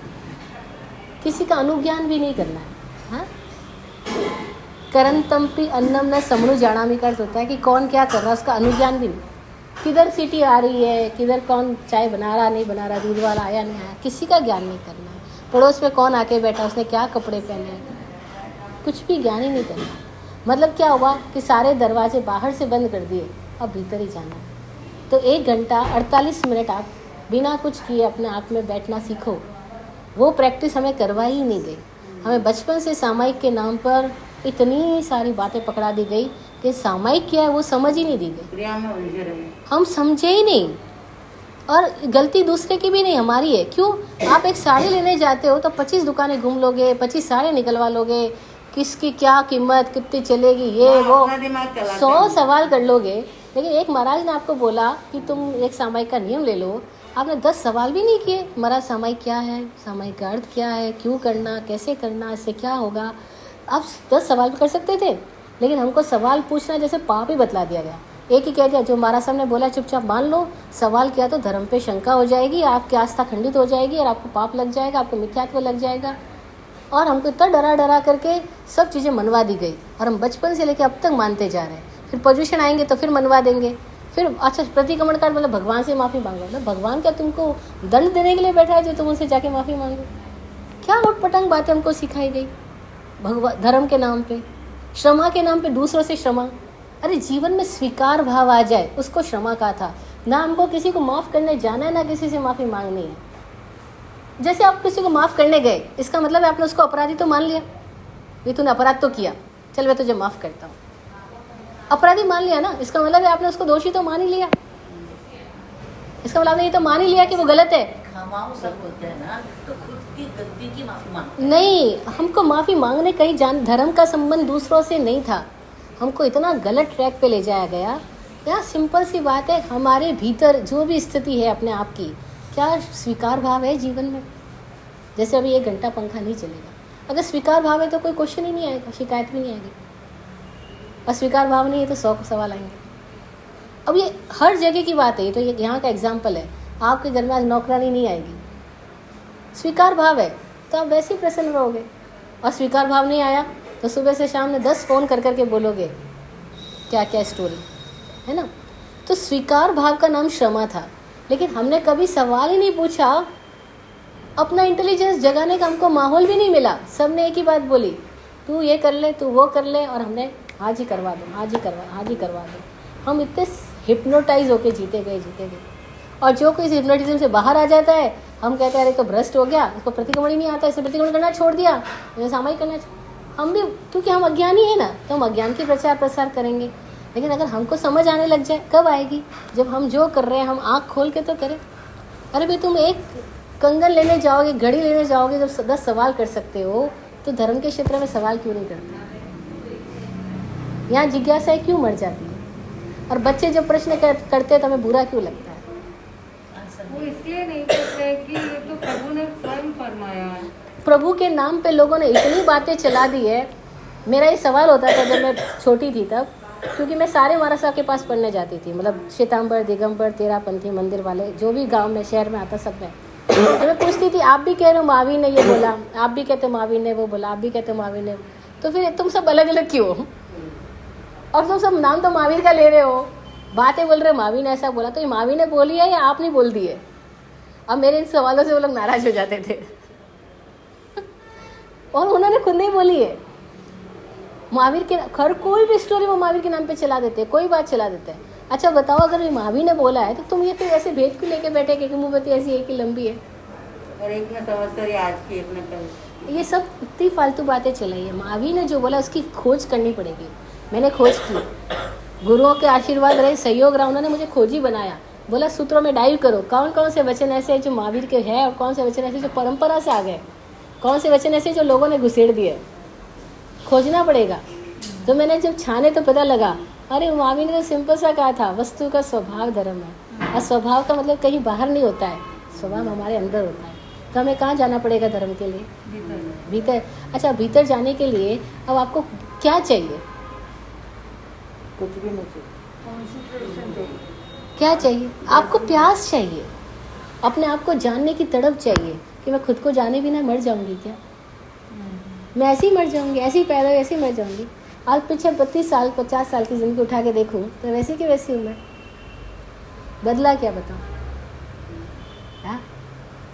किसी का अनुज्ञान भी नहीं करना है। हाँ, करंतम्पि अन्नम न समणु जानामी का अर्थ होता है कि कौन क्या कर रहा है उसका अनुज्ञान भी नहीं। किधर सीटी आ रही है, किधर कौन चाय बना रहा नहीं बना रहा, दूध वाला आया नहीं आया, किसी का ज्ञान नहीं करना है। पड़ोस में कौन आके बैठा, उसने क्या कपड़े पहने हैं, कुछ भी ज्ञान ही नहीं करना। मतलब क्या हुआ कि सारे दरवाजे बाहर से बंद कर दिए, अब भीतर ही जाना है। तो 1 घंटा 48 मिनट आप बिना कुछ किए अपने आप में बैठना सीखो। वो प्रैक्टिस हमें करवाई ही नहीं गई। हमें बचपन से सामायिक के नाम पर इतनी सारी बातें पकड़ा दी गई कि सामायिक क्या है वो समझ ही नहीं दी गई। क्रिया में उलझे रहे। हम समझे ही नहीं, और गलती दूसरे की भी नहीं, हमारी है। क्यों? आप एक साड़ी लेने जाते हो तो 25 दुकानें घूम लोगे, 25 साड़ी निकलवा लोगे, किसकी क्या कीमत, कितनी चलेगी, ये वो अपना दिमाग चलाते 100 हैं। सवाल कर लोगे। लेकिन एक महाराज ने आपको बोला कि तुम एक सामायिक का नियम ले लो, आपने 10 सवाल भी नहीं किए। महाराज सामायिक क्या है, सामायिक का अर्थ क्या है, क्यों करना, कैसे करना, इससे क्या होगा। आप 10 सवाल कर सकते थे, लेकिन हमको सवाल पूछना जैसे पाप ही बतला दिया गया। एक ही कह दिया, जो महाराज साहब ने बोला चुपचाप मान लो, सवाल किया तो धर्म पे शंका हो जाएगी, आपकी आस्था खंडित हो जाएगी और आपको पाप लग जाएगा, आपको मिथ्यात्व लग जाएगा। और हमको इतना डरा डरा करके सब चीज़ें मनवा दी गई, और हम बचपन से लेकर अब तक मानते जा रहे हैं। फिर पोजीशन आएंगे तो फिर मनवा देंगे। फिर अच्छा प्रतिक्रमण कांड मतलब भगवान से माफ़ी मांगो ना, भगवान क्या तुमको दंड देने के लिए बैठा है जो तुम उनसे जाके माफ़ी मांगो? क्या उटपटांग बातें हमको सिखाई गई भगवान धर्म के नाम पे, श्रमा के नाम पे, दूसरों से क्षमा। अरे जीवन में स्वीकार भाव आ जाए, उसको क्षमा कहा था। ना हमको किसी को माफ़ करने जाना है, ना किसी से माफ़ी मांगनी है। जैसे आप किसी को माफ़ करने गए, इसका मतलब है आपने उसको अपराधी तो मान लिया, ये तूने अपराध तो किया, चल मैं तुझे माफ़ करता हूँ, अपराधी मान लिया ना। इसका मतलब है आपने उसको दोषी तो मान ही लिया, इसका मतलब ये तो मान ही लिया कि वो गलत है। क्षमाओं सब होते हैं ना, तो खुद की गलती की माफी मांगो। नहीं, हमको माफ़ी मांगने कहीं जान, धर्म का संबंध दूसरों से नहीं था। हमको इतना गलत ट्रैक पे ले जाया गया। यहाँ सिंपल सी बात है, हमारे भीतर जो भी स्थिति है अपने आप की, क्या स्वीकार भाव है जीवन में? जैसे अभी 1 घंटा पंखा नहीं चलेगा, अगर स्वीकार भाव है तो कोई क्वेश्चन ही नहीं आएगा, शिकायत भी नहीं आएगी। अस्वीकार भाव नहीं है तो 100 सवाल आएंगे। अब ये हर जगह की बात है, ये तो ये यहाँ का एग्जाम्पल है। आपके घर में आज नौकरानी नहीं आएगी, स्वीकार भाव है तो आप वैसे ही प्रसन्न रहोगे। और स्वीकार भाव नहीं आया तो सुबह से शाम में 10 फ़ोन कर करके बोलोगे क्या क्या स्टोरी है ना। तो स्वीकार भाव का नाम क्षमा था, लेकिन हमने कभी सवाल ही नहीं पूछा। अपना इंटेलिजेंस जगाने का हमको माहौल भी नहीं मिला। सब ने एक ही बात बोली, तू ये कर ले, तू वो कर ले, और हमने आज ही करवा दो, आज ही करवा दो। हम इतने हिप्नोटाइज होके जीते गए। और जो कोई इस हिप्नोटिज्म से बाहर आ जाता है, हम कहते हैं अरे तो भ्रष्ट हो गया, इसको प्रतिक्रमण ही नहीं आता, इसने प्रतिक्रमण करना छोड़ दिया, इसे सामायिक करना। हम भी क्योंकि हम अज्ञानी है ना, तो हम अज्ञान की प्रचार प्रसार करेंगे। लेकिन अगर हमको समझ आने लग जाए, कब आएगी? जब हम जो कर रहे हैं हम आँख खोल के तो करें। अरे भाई तुम एक कंगन लेने जाओगे, घड़ी लेने जाओगे, जब 10 सवाल कर सकते हो, तो धर्म के क्षेत्र में सवाल क्यों नहीं करते? यहाँ जिज्ञासाएं क्यों मर जाती है? और बच्चे जब प्रश्न करते हैं तो हमें बुरा क्यों लगता है? वो इसलिए नहीं करते कि ये तो प्रभु ने स्वयं फरमाया है। प्रभु के नाम पे लोगों ने इतनी बातें चला दी है। मेरा ये सवाल होता था जब मैं छोटी थी तब, क्योंकि मैं सारे महाराज साहब के पास पढ़ने जाती थी, मतलब श्वेतांबर, दिगंबर, तेरापंथी मंदिर वाले जो भी गांव में शहर में आता सब में। तो मैं पूछती थी, आप भी कह रहे हो महावीर ने ये बोला, आप भी कहते हो महावीर ने वो बोला, आप भी कहते हो महावीर ने, तो फिर तुम सब अलग अलग क्यों? और तुम सब नाम तो महावीर का ले रहे हो, बातें बोल रहे हो महावीर ने ऐसा बोला, तो ये महावीर ने बोली है या आप नहीं बोल दी है? अब मेरे इन सवालों से वो लोग नाराज हो जाते थे। और उन्होंने खुद नहीं बोली है। महावीर के हर कोई भी स्टोरी वो महावीर के नाम पे चला देते हैं, कोई बात चला देते हैं। अच्छा बताओ, अगर ये महावीर ने बोला है तो तुम ये फिर ऐसे भेद क्यों लेके बैठे कि मोमबत्ती ऐसी एक ही लंबी है? और एक ने संवत्सरी आज की, एक ने कल। ये सब इतनी फालतू बातें चलाई है। महावीर ने जो बोला उसकी खोज करनी पड़ेगी। मैंने खोज की, गुरुओं के आशीर्वाद रहे, सहयोग रहा, उन्होंने मुझे खोजी बनाया। बोला सूत्रों में डाइव करो, कौन कौन से वचन ऐसे हैं जो महावीर के हैं और कौन से वचन ऐसे जो परंपरा से आ गए, कौन से वचन ऐसे जो लोगों ने घुसेड़ दिए। खोजना पड़ेगा। तो मैंने जब छाने तो पता लगा, अरे महावीर ने तो सिंपल सा कहा था, वस्तु का स्वभाव धर्म है। और स्वभाव का मतलब कहीं बाहर नहीं होता है, स्वभाव हमारे अंदर होता है। तो हमें कहाँ जाना पड़ेगा धर्म के लिए? भीतर। अच्छा, भीतर जाने के लिए अब आपको क्या चाहिए? कुछ भी नहीं चाहिए। क्या चाहिए? आपको प्यास चाहिए, अपने आप को जानने की तड़प चाहिए कि मैं खुद को जाने बिना मर जाऊंगी क्या? मैं ऐसे ही मर जाऊंगी, ऐसे ही पैदा हुई ऐसे ही मर जाऊंगी। आज पीछे 32 साल 50 साल की ज़िंदगी उठा के देखूं तो वैसी की वैसी हूँ मैं। बदला क्या बताओ? हाँ?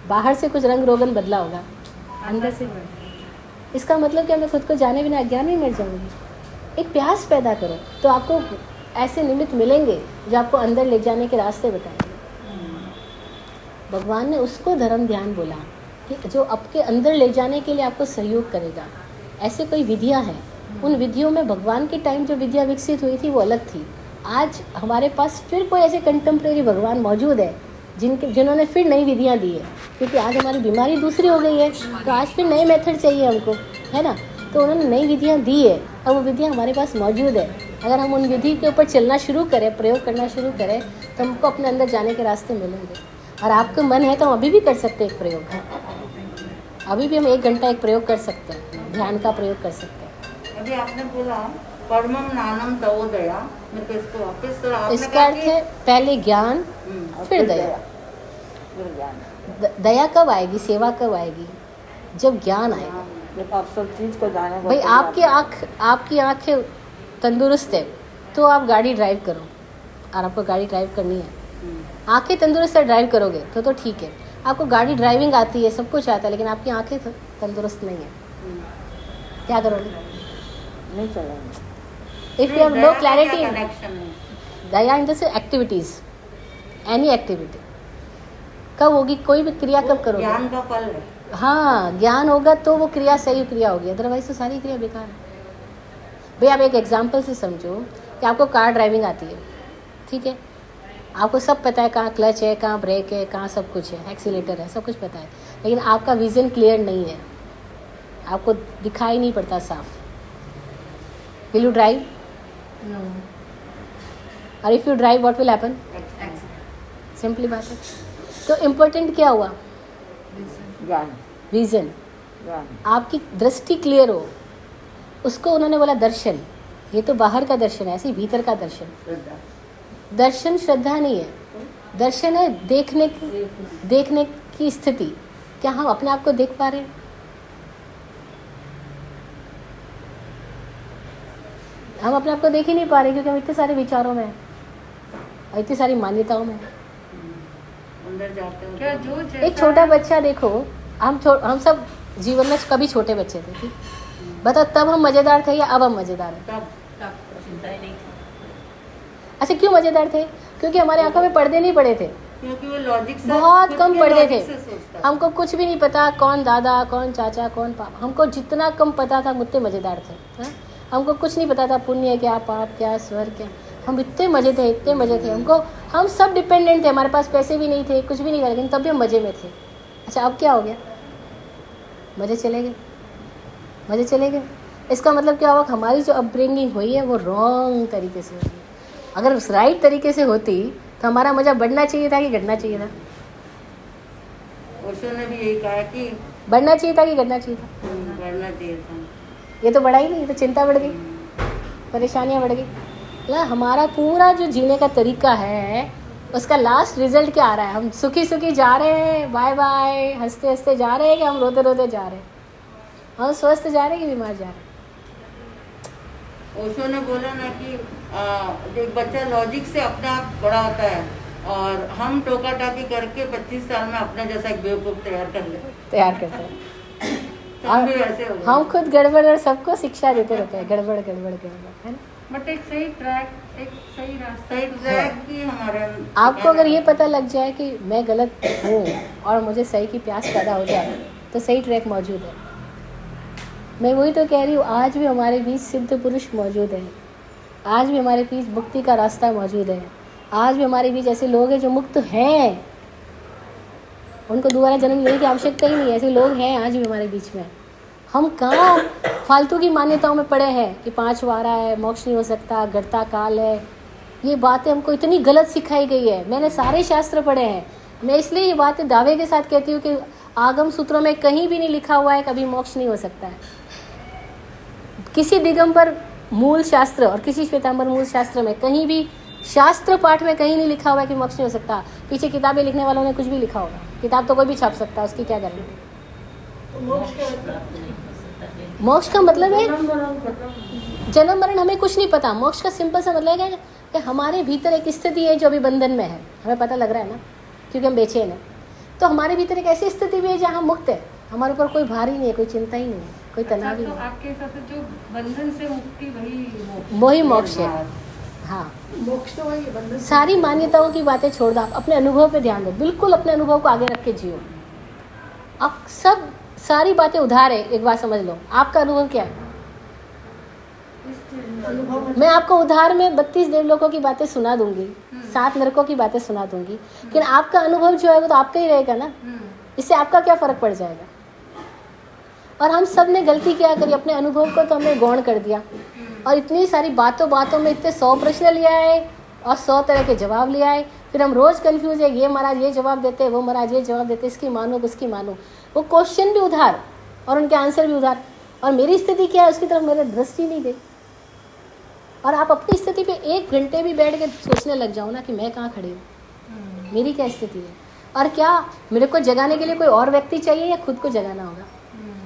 बाहर से कुछ रंग रोगन बदला होगा, अंदर से इसका मतलब क्या मैं खुद को जाने बिना अज्ञान में मर जाऊंगी? एक प्यास पैदा करो तो आपको ऐसे निमित्त मिलेंगे जो आपको अंदर ले जाने के रास्ते बताएंगे। भगवान ने उसको धर्म ध्यान बोला कि जो आपके अंदर ले जाने के लिए आपको सहयोग करेगा। ऐसे कोई विधियां हैं, उन विधियों में भगवान के टाइम जो विद्या विकसित हुई थी वो अलग थी। आज हमारे पास फिर कोई ऐसे कंटेम्प्रेरी भगवान मौजूद है जिन्होंने फिर नई विधियां दी है, क्योंकि आज हमारी बीमारी दूसरी हो गई है, तो आज फिर नए मेथड चाहिए हमको, है ना। तो उन्होंने नई विधियां दी है, अब वो विधियां हमारे पास मौजूद है। अगर हम उन विधि के ऊपर चलना शुरू करें, प्रयोग करना शुरू करें, तो हमको अपने अंदर जाने के रास्ते मिलेंगे। और आपका मन है तो हम अभी भी कर सकते हैं एक प्रयोग। अभी भी हम 1 घंटा एक प्रयोग कर सकते हैं, ध्यान का प्रयोग कर सकते हैं। अभी आपने बोला परमम नानम तवोदया, मेरे को इसको वापस थोड़ा आपने इसका कहा अर्थ है पहले ज्ञान फिर दया। दया कब आएगी, सेवा कब आएगी? जब ज्ञान आएगा। जब आप सब चीज को जाने भाई आपकी आँखें तंदुरुस्त है तो आप गाड़ी ड्राइव करो, और आपको गाड़ी ड्राइव करनी है, आंखें तंदुरुस्त है ड्राइव करोगे तो ठीक है। आपको गाड़ी ड्राइविंग आती है, सब कुछ आता है, लेकिन आपकी आंखें तंदुरुस्त नहीं है, क्या करोगे? नहीं चलेंगे। If you have no clarity, connection है दया इन जैसे एक्टिविटीज, एनी एक्टिविटी कब होगी? कोई भी क्रिया कब करोगे? ज्ञान का फल है। हाँ, ज्ञान होगा तो वो क्रिया सही क्रिया होगी, अदरवाइज तो सारी क्रिया बेकार है। भाई आप एक एग्जाम्पल से समझो कि आपको कार ड्राइविंग आती है, ठीक है, आपको सब पता है, कहाँ क्लच है, कहाँ ब्रेक है, कहाँ सब कुछ है, एक्सीलेटर है, सब कुछ पता है, लेकिन आपका विजन क्लियर नहीं है, आपको दिखाई नहीं पड़ता साफ। Will you drive? नो। और if you drive what will happen? Simply बात है। तो इम्पोर्टेंट क्या हुआ? ज्ञान, विजन, ज्ञान। आपकी दृष्टि क्लियर हो, उसको उन्होंने बोला दर्शन। ये तो बाहर का दर्शन है, ऐसे ही भीतर का दर्शन। दर्शन श्रद्धा नहीं है, दर्शन है देखने की स्थिति। क्या हम अपने आप को देख पा रहे हैं? हम अपने आप को देख ही नहीं पा रहे, क्योंकि हम इतने सारे विचारों में हैं और इतनी सारी मान्यताओं में हैं। अंदर जाते हो क्या जो एक छोटा बच्चा देखो, हम सब जीवन में कभी छोटे बच्चे थे, ठीक? बताओ तब हम मज़ेदार थे या अब हम मज़ेदार हैं? तब चिंता ही नहीं थी। अच्छा, क्यों मज़ेदार थे? क्योंकि हमारे आंखों में पर्दे नहीं पड़े थे, क्योंकि वो लॉजिक से बहुत खुद कम के पर्दे लॉजिक थे। से सोचता है। हमको कुछ भी नहीं पता, कौन दादा, कौन चाचा, कौन पापा। हमको जितना कम पता था हम उतने मज़ेदार थे। हाँ? हमको कुछ नहीं पता था, पुण्य क्या, पाप क्या, स्वर्ग क्या। हम इतने मज़े थे, इतने मज़े थे। हम सब डिपेंडेंट थे, हमारे पास पैसे भी नहीं थे, कुछ भी नहीं था, लेकिन तब भी हम मज़े में थे। अच्छा, अब क्या हो गया? मज़े चले गए, मज़े चले गए। इसका मतलब क्या हुआ? हमारी जो अपब्रिंगिंग हुई है वो रॉन्ग तरीके से हुई है। अगर उस राइट तरीके से होती तो हमारा मज़ा बढ़ना चाहिए था कि घटना चाहिए था? ओशो ने भी यही कहा कि बढ़ना चाहिए था कि घटना चाहिए था? बढ़ना चाहिए था। ये तो बढ़ा ही नहीं, ये तो चिंता बढ़ गई, परेशानियां बढ़ गई। मतलब हमारा पूरा जो जीने का तरीका है उसका लास्ट रिजल्ट क्या आ रहा है? हम सुखी सुखी जा रहे हैं, बाय बाय, हंसते हंसते जा रहे हैं, कि हम रोते रोते जा रहे हैं? हम स्वस्थ जा रहे हैं कि बीमार जा रहे हैं? ओशो ने बोला ना कि एक बच्चा लॉजिक से अपने आप बड़ा होता है, और हम टोका टाकी करके 25 साल में अपने जैसा एक बेवकूफ तैयार करते हैं। हम भी वैसे हो गए। हम खुद गड़बड़ और सबको शिक्षा देते रहते हैं, गड़बड़ गड़बड़ गड़बड़, है ना? बट एक सही ट्रैक, एक सही रास्ता। सही ट्रैक की हमारे आपको अगर ये पता लग जाए कि मैं गलत हूँ और मुझे सही की प्यास पैदा हो जाए तो सही ट्रैक मौजूद है। मैं वही तो कह रही हूँ, आज भी हमारे बीच सिद्ध पुरुष मौजूद हैं, आज भी हमारे बीच मुक्ति का रास्ता मौजूद है, आज भी हमारे बीच ऐसे लोग हैं जो मुक्त हैं, उनको दोबारा जन्म लेने की आवश्यकता ही नहीं है। ऐसे लोग हैं आज भी हमारे बीच में। हम कहाँ फालतू की मान्यताओं में पड़े हैं कि 5 वारा है, मोक्ष नहीं हो सकता, घटता काल है। ये बातें हमको इतनी गलत सिखाई गई है। मैंने सारे शास्त्र पढ़े हैं, मैं इसलिए ये बातें दावे के साथ कहती हूँ कि आगम सूत्रों में कहीं भी नहीं लिखा हुआ है कभी मोक्ष नहीं हो सकता है। किसी दिगंबर मूल शास्त्र और किसी श्वेतांबर मूल शास्त्र में कहीं भी शास्त्र पाठ में कहीं नहीं लिखा हुआ है कि मोक्ष नहीं हो सकता। पीछे किताबें लिखने वालों ने कुछ भी लिखा होगा, किताब तो कोई भी छाप सकता है, उसकी क्या गारंटी? मोक्ष का मतलब है जन्म मरण हमें कुछ नहीं पता। मोक्ष का सिंपल सा मतलब है कि हमारे भीतर एक स्थिति है जो अभी बंधन में है, हमें पता लग रहा है ना, क्योंकि हम बेचैन हैं। तो हमारे भीतर एक ऐसी स्थिति भी है जहाँ हम मुक्त है, हमारे ऊपर कोई भार ही नहीं है, कोई चिंता ही नहीं है, कोई तनाव ही तो नहीं। आपके हिसाब से जो बंधन से मुक्ति वही वही मोक्ष है। हाँ, मोक्ष तो वही है, बंधन सारी मान्यताओं की बातें छोड़ दो, आप अपने अनुभव पे ध्यान दो, बिल्कुल अपने अनुभव को आगे रख के जियो। अब सब सारी बातें उधार है, एक बात समझ लो। आपका अनुभव क्या है? अनुभव मैं आपको उधार में 32 देवलोकों की बातें सुना दूंगी, 7 नरकों की बातें सुना दूंगी, लेकिन आपका अनुभव जो है वो तो आपका ही रहेगा ना। इससे आपका क्या फर्क पड़ जाएगा? और हम सब ने गलती क्या करी, अपने अनुभव को तो हमने गौण कर दिया और इतनी सारी बातों में इतने 100 प्रश्न लिया है और 100 तरह के जवाब लिया है। फिर हम रोज कंफ्यूज है, ये महाराज ये जवाब देते हैं, वो महाराज ये जवाब देते, इसकी मानो उसकी मानो। वो क्वेश्चन भी उधार और उनके आंसर भी उधार। और मेरी स्थिति क्या है उसकी तरफ मेरे दृष्टि नहीं दे। और आप अपनी स्थिति पे 1 घंटे भी बैठ के सोचने लग जाओ ना कि मैं कहाँ खड़ी हूँ, मेरी क्या स्थिति है, और क्या मेरे को जगाने के लिए कोई और व्यक्ति चाहिए या खुद को जगाना होगा?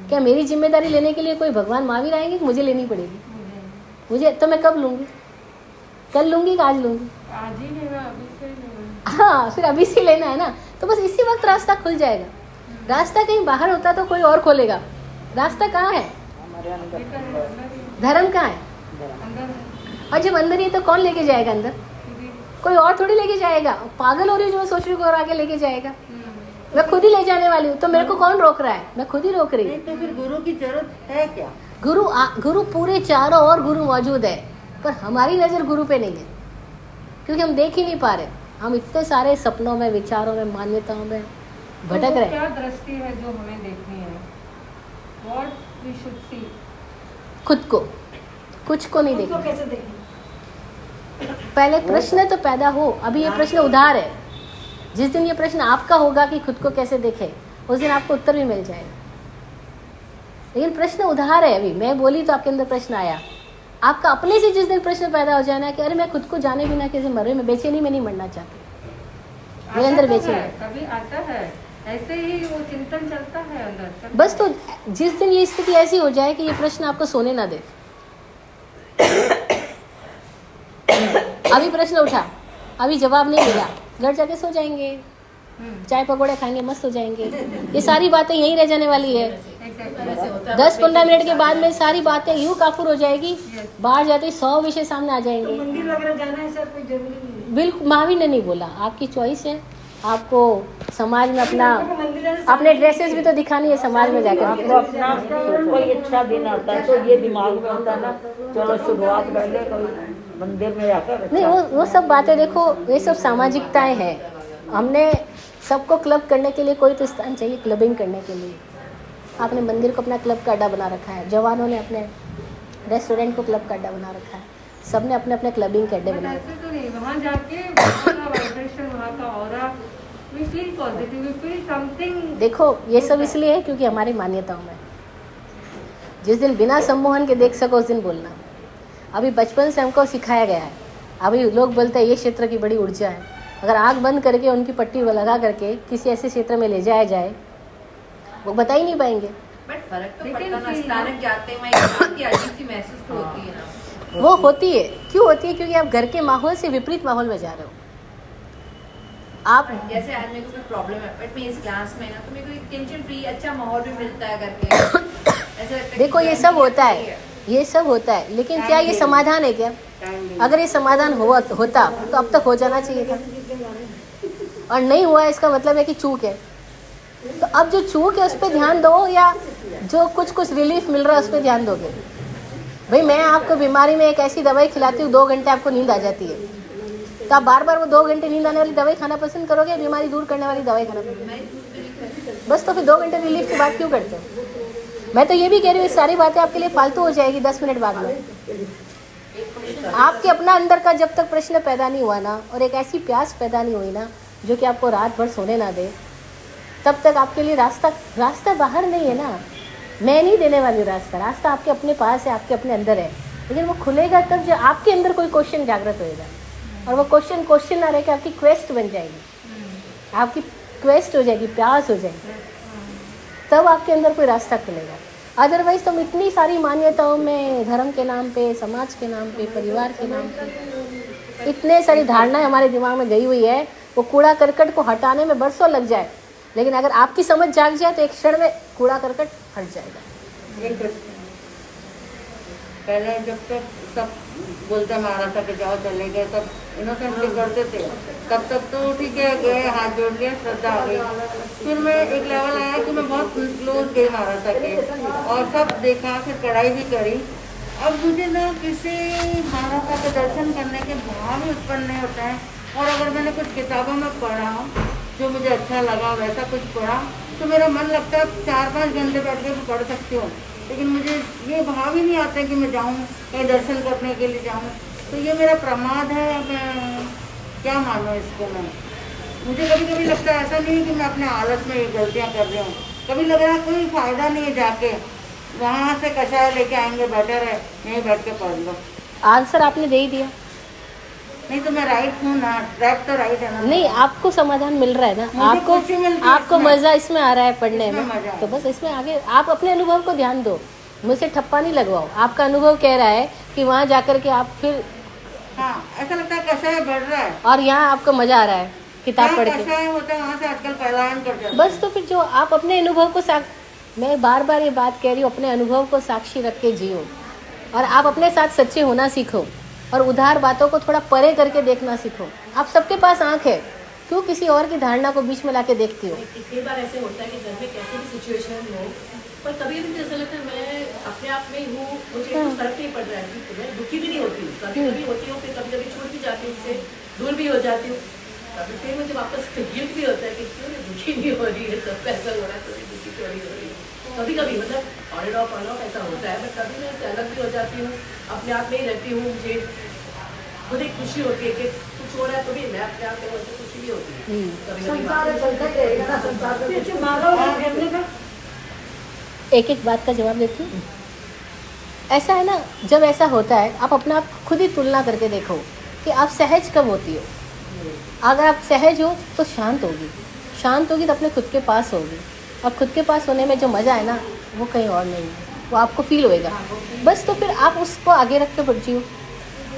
क्या मेरी जिम्मेदारी लेने के लिए कोई भगवान महावीर आएंगे कि मुझे लेनी पड़ेगी? मुझे तो मैं कब लूँगी? कल लूँगी कि आज लूँगी? आज ही लेना, अभी से लेना। हाँ, फिर अभी से लेना है ना। तो बस इसी वक्त रास्ता खुल जाएगा। रास्ता कहीं बाहर होता तो कोई और खोलेगा। रास्ता कहाँ है? हमारे अंदर धर्म कहाँ है? और जब अंदर ही है तो कौन लेके जाएगा अंदर? कोई और थोड़ी लेके जाएगा। पागल हो रही हूँ जो मैं सोच रही हूँ और आगे लेके जाएगा। मैं खुद ही ले जाने वाली हूँ, तो मेरे को कौन रोक रहा है? मैं खुद ही रोक रही हूँ। नहीं तो फिर गुरु की जरूरत है क्या? गुरु पूरे चारों ओर गुरु मौजूद है, पर हमारी नज़र गुरु पे नहीं है, क्योंकि हम देख ही नहीं पा रहे। हम इतने सारे सपनों में, विचारों में, मान्यताओं में भटक रहे हैं। क्या दृष्टि है जो हमें देखनी है? What we should see? खुद को, कुछ को नहीं उसको देखना। कैसे देखें? पहले प्रश्न तो पैदा हो। अभी ये प्रश्न उधार है। जिस दिन ये प्रश्न आपका होगा कि खुद को कैसे देखे, उस दिन आपको उत्तर भी मिल जाएगा। लेकिन प्रश्न उधार है। अभी मैं बोली तो आपके अंदर प्रश्न आया। आपका अपने से जिस दिन प्रश्न पैदा हो जाए ना कि अरे मैं खुद को जाने बिना कैसे मर रही, मैं बेचैनी में नहीं मरना चाहती, मेरे अंदर बेचैनी है। कभी आता है ऐसे ही वो चिंतन चलता है अंदर। बस तो जिस दिन ये स्थिति ऐसी हो जाए कि ये प्रश्न आपको सोने ना दे। अभी प्रश्न उठा, अभी जवाब नहीं मिला, घर जाके सो जाएंगे, चाय पकौड़े खाएंगे, मस्त हो जाएंगे। ये सारी बातें यहीं रह जाने वाली है। 10-15 मिनट के बाद में सारी बातें यूं काफुर हो जाएगी, बाहर जाते ही 100 विषय सामने आ जाएंगे। मंदिर वगैरह जाना है सर, कोई जरूरी नहीं है। बिल्कुल, महावीर ने नहीं बोला, आपकी चॉइस है। आपको समाज में अपना मंदिर जाने से अपने ड्रेसेस भी तो दिखानी है समाज में जाकर आपको के। अपना कोई अच्छा दिन आता है तो ये दिमाग में होता है ना, चलो शुरुआत कर ले कोई मंदिर में जाकर। नहीं, वो सब बातें देखो, ये सब सामाजिकताएं हैं। हमने सबको क्लब करने के लिए कोई तो स्थान चाहिए क्लबिंग करने के लिए। आपने मंदिर को अपना क्लब का अड्डा बना रखा है, जवानों ने अपने रेस्टोरेंट को क्लब का अड्डा बना रखा है, सबने अपने अपने क्लबिंग के अड्डे बना रखे हैं। ऐसे तो नहीं, वहाँ जाके वहाँ का वाइब्रेशन, वहाँ का aura, we feel positive, we feel something। देखो ये सब इसलिए है क्योंकि हमारी मान्यताओं में जिस दिन बिना सम्मोहन के देख सको उस दिन बोलना। अभी बचपन से हमको सिखाया गया है। अभी लोग बोलते हैं ये क्षेत्र की बड़ी ऊर्जा है। अगर आँख बंद करके उनकी पट्टी लगा करके किसी ऐसे क्षेत्र में ले जाया जाए, वो बता ही नहीं पाएंगे। बट फर्क तो लेकिन पड़ता ना, फिर- स्थानक जाते हैं वहाँ एक शांति अजीब सी महसूस तो होती है ना। वो होती है। क्यों होती है? क्योंकि आप घर के माहौल से विपरीत माहौल में जा रहे हो। आप जैसे आज मेरे को कोई प्रॉब्लम है बट मैं इस क्लास में ना, तो मेरे को एक टेंशन फ्री अच्छा माहौल भी मिलता है करके ऐसा लगता है कि देखो ये सब होता है, ये सब होता है, लेकिन क्या ये समाधान है क्या? अगर ये समाधान होता तो अब तक हो जाना चाहिए था, और नहीं हुआ इसका मतलब है कि चूक है। तो अब जो चूक है उस पर ध्यान दो, या जो कुछ रिलीफ मिल रहा है उस पर ध्यान दोगे? भाई मैं आपको बीमारी में एक ऐसी दवाई खिलाती हूँ 2 घंटे आपको नींद आ जाती है, तो आप बार बार वो 2 घंटे नींद आने वाली दवाई खाना पसंद करोगे, बीमारी दूर करने वाली दवाई खाना पसंद? बस तो फिर 2 घंटे रिलीफ की बात क्यों करते हो? मैं तो ये भी कह रही हूँ ये सारी बातें आपके लिए फालतू हो जाएगी 10 मिनट बाद में। आपके अपना अंदर का जब तक प्रश्न पैदा नहीं हुआ ना, और एक ऐसी प्यास पैदा नहीं हुई ना जो कि आपको रात भर सोने ना दे, तब तक आपके लिए रास्ता बाहर नहीं है ना। मैं नहीं देने वाली रास्ता आपके अपने पास है, आपके अपने अंदर है। लेकिन वो खुलेगा तब जब आपके अंदर कोई क्वेश्चन जागृत होएगा, और वो क्वेश्चन ना रह के आपकी क्वेस्ट बन जाएगी, आपकी क्वेस्ट हो जाएगी, प्यास हो जाएगी, तब आपके अंदर कोई रास्ता खुलेगा। अदरवाइज तुम इतनी सारी मान्यताओं में, धर्म के नाम पे, समाज के नाम पे, परिवार के नाम पे इतने सारी धारणाएं हमारे दिमाग में गई हुई है, वो कूड़ा करकट को हटाने में बरसों लग जाए, लेकिन अगर आपकी समझ जाग जाए तो एक क्षण में कूड़ा करकट हट जाएगा। एक पहले जब तक सब बोलते महाराष्ट्र के जाओ चले गए, सब इनोसेंटली करते थे, तब तक तो ठीक है, गए हाथ जोड़ लिए, श्रद्धा आ गई। फिर मैं एक लेवल आया कि मैं बहुत क्लोज गई महाराष्ट्र के और सब देखा, फिर पढ़ाई भी करी। अब मुझे ना किसी महाराष्ट्र के दर्शन करने के भाव ही उत्पन्न नहीं होते हैं। और अगर मैंने कुछ किताबों में पढ़ा जो मुझे अच्छा लगा, वैसा कुछ पढ़ा, तो मेरा मन लगता है 4-5 घंटे बैठ के भी पढ़ सकती हूँ, लेकिन मुझे ये भाव ही नहीं आता कि मैं जाऊँ कहीं दर्शन करने के लिए जाऊँ। तो ये मेरा प्रमाद है, मैं क्या मानूँ इसको। मैं मुझे कभी कभी लगता है ऐसा नहीं है कि मैं अपने आलस में ये गलतियाँ कर रही हूँ, कभी लग रहा है कोई फ़ायदा नहीं है जाके, वहाँ से कषाय लेके आएंगे, बेटर है यहीं बैठ के पढ़ लो। आंसर आपने दे ही दिया। नहीं तो मैं राइट हूँ ना, ट्रैक तो राइट है ना। नहीं, आपको समाधान मिल रहा है ना, मुझे खुशी मिलती है आपको इसमें। मजा इसमें आ रहा है पढ़ने इसमें में, मजा है। तो बस इसमें आगे आप अपने अनुभव को ध्यान दो, मुझसे ठप्पा नहीं लगवाओ। आपका अनुभव कह रहा है कि वहाँ जाकर के आप फिर, हाँ ऐसा लगता है कषाय बढ़ रहा है, और यहाँ आपको मजा आ रहा है किताब पढ़ के, कषाय होता है वहाँ से आजकल पलायन कर जाते हैं। बस। तो फिर जो आप अपने अनुभव को मैं बार बार ये बात कह रही हूँ, अपने अनुभव को साक्षी रख के जियो, और आप अपने साथ सच्चे होना सीखो, और उधार बातों को थोड़ा परे करके देखना सीखो। आप सबके पास आंख है, क्यों किसी और की धारणा को बीच में लाके देखती हो? कितनी बार ऐसे होता है कि घर में कैसे भी सिचुएशन हो, पर कभी भी ऐसा लगता है मैं अपने आप में ही हूँ, मुझे कुछ फर्क नहीं पड़ रहा है, मैं दुखी भी नहीं होती हूँ, कभी कभी होती हूँ, फिर कभी कभी छूट भी जाती हूँ, उससे दूर भी हो जाती हूँ, कभी फिर मुझे वापस गिल्ट भी होता है कि क्यों मैं दुखी नहीं हो रही है, सबका ऐसा हो रहा है तो मैं दुखी क्यों नहीं हो रही है। कभी कभी मतलब ऑन एंड ऑफ ऐसा होता है, बट कभी मैं अलग भी हो जाती हूँ, अपने आप में ही रहती हूँ, मुझे खुद एक खुशी होती है कि कुछ हो रहा है तो भी मैं अपने आप में मुझे खुशी भी होती है। कभी एक एक बात का जवाब देती हूँ। ऐसा है ना, जब ऐसा होता है आप अपना आप खुद ही तुलना करके देखो कि आप सहज कब होती हो। अगर आप सहज हो तो शांत होगी तो अपने खुद के पास होगी, और खुद के पास होने में जो मज़ा है ना, वो कहीं और नहीं है, वो आपको फील होएगा बस। तो फिर आप उसको आगे रख के जियो,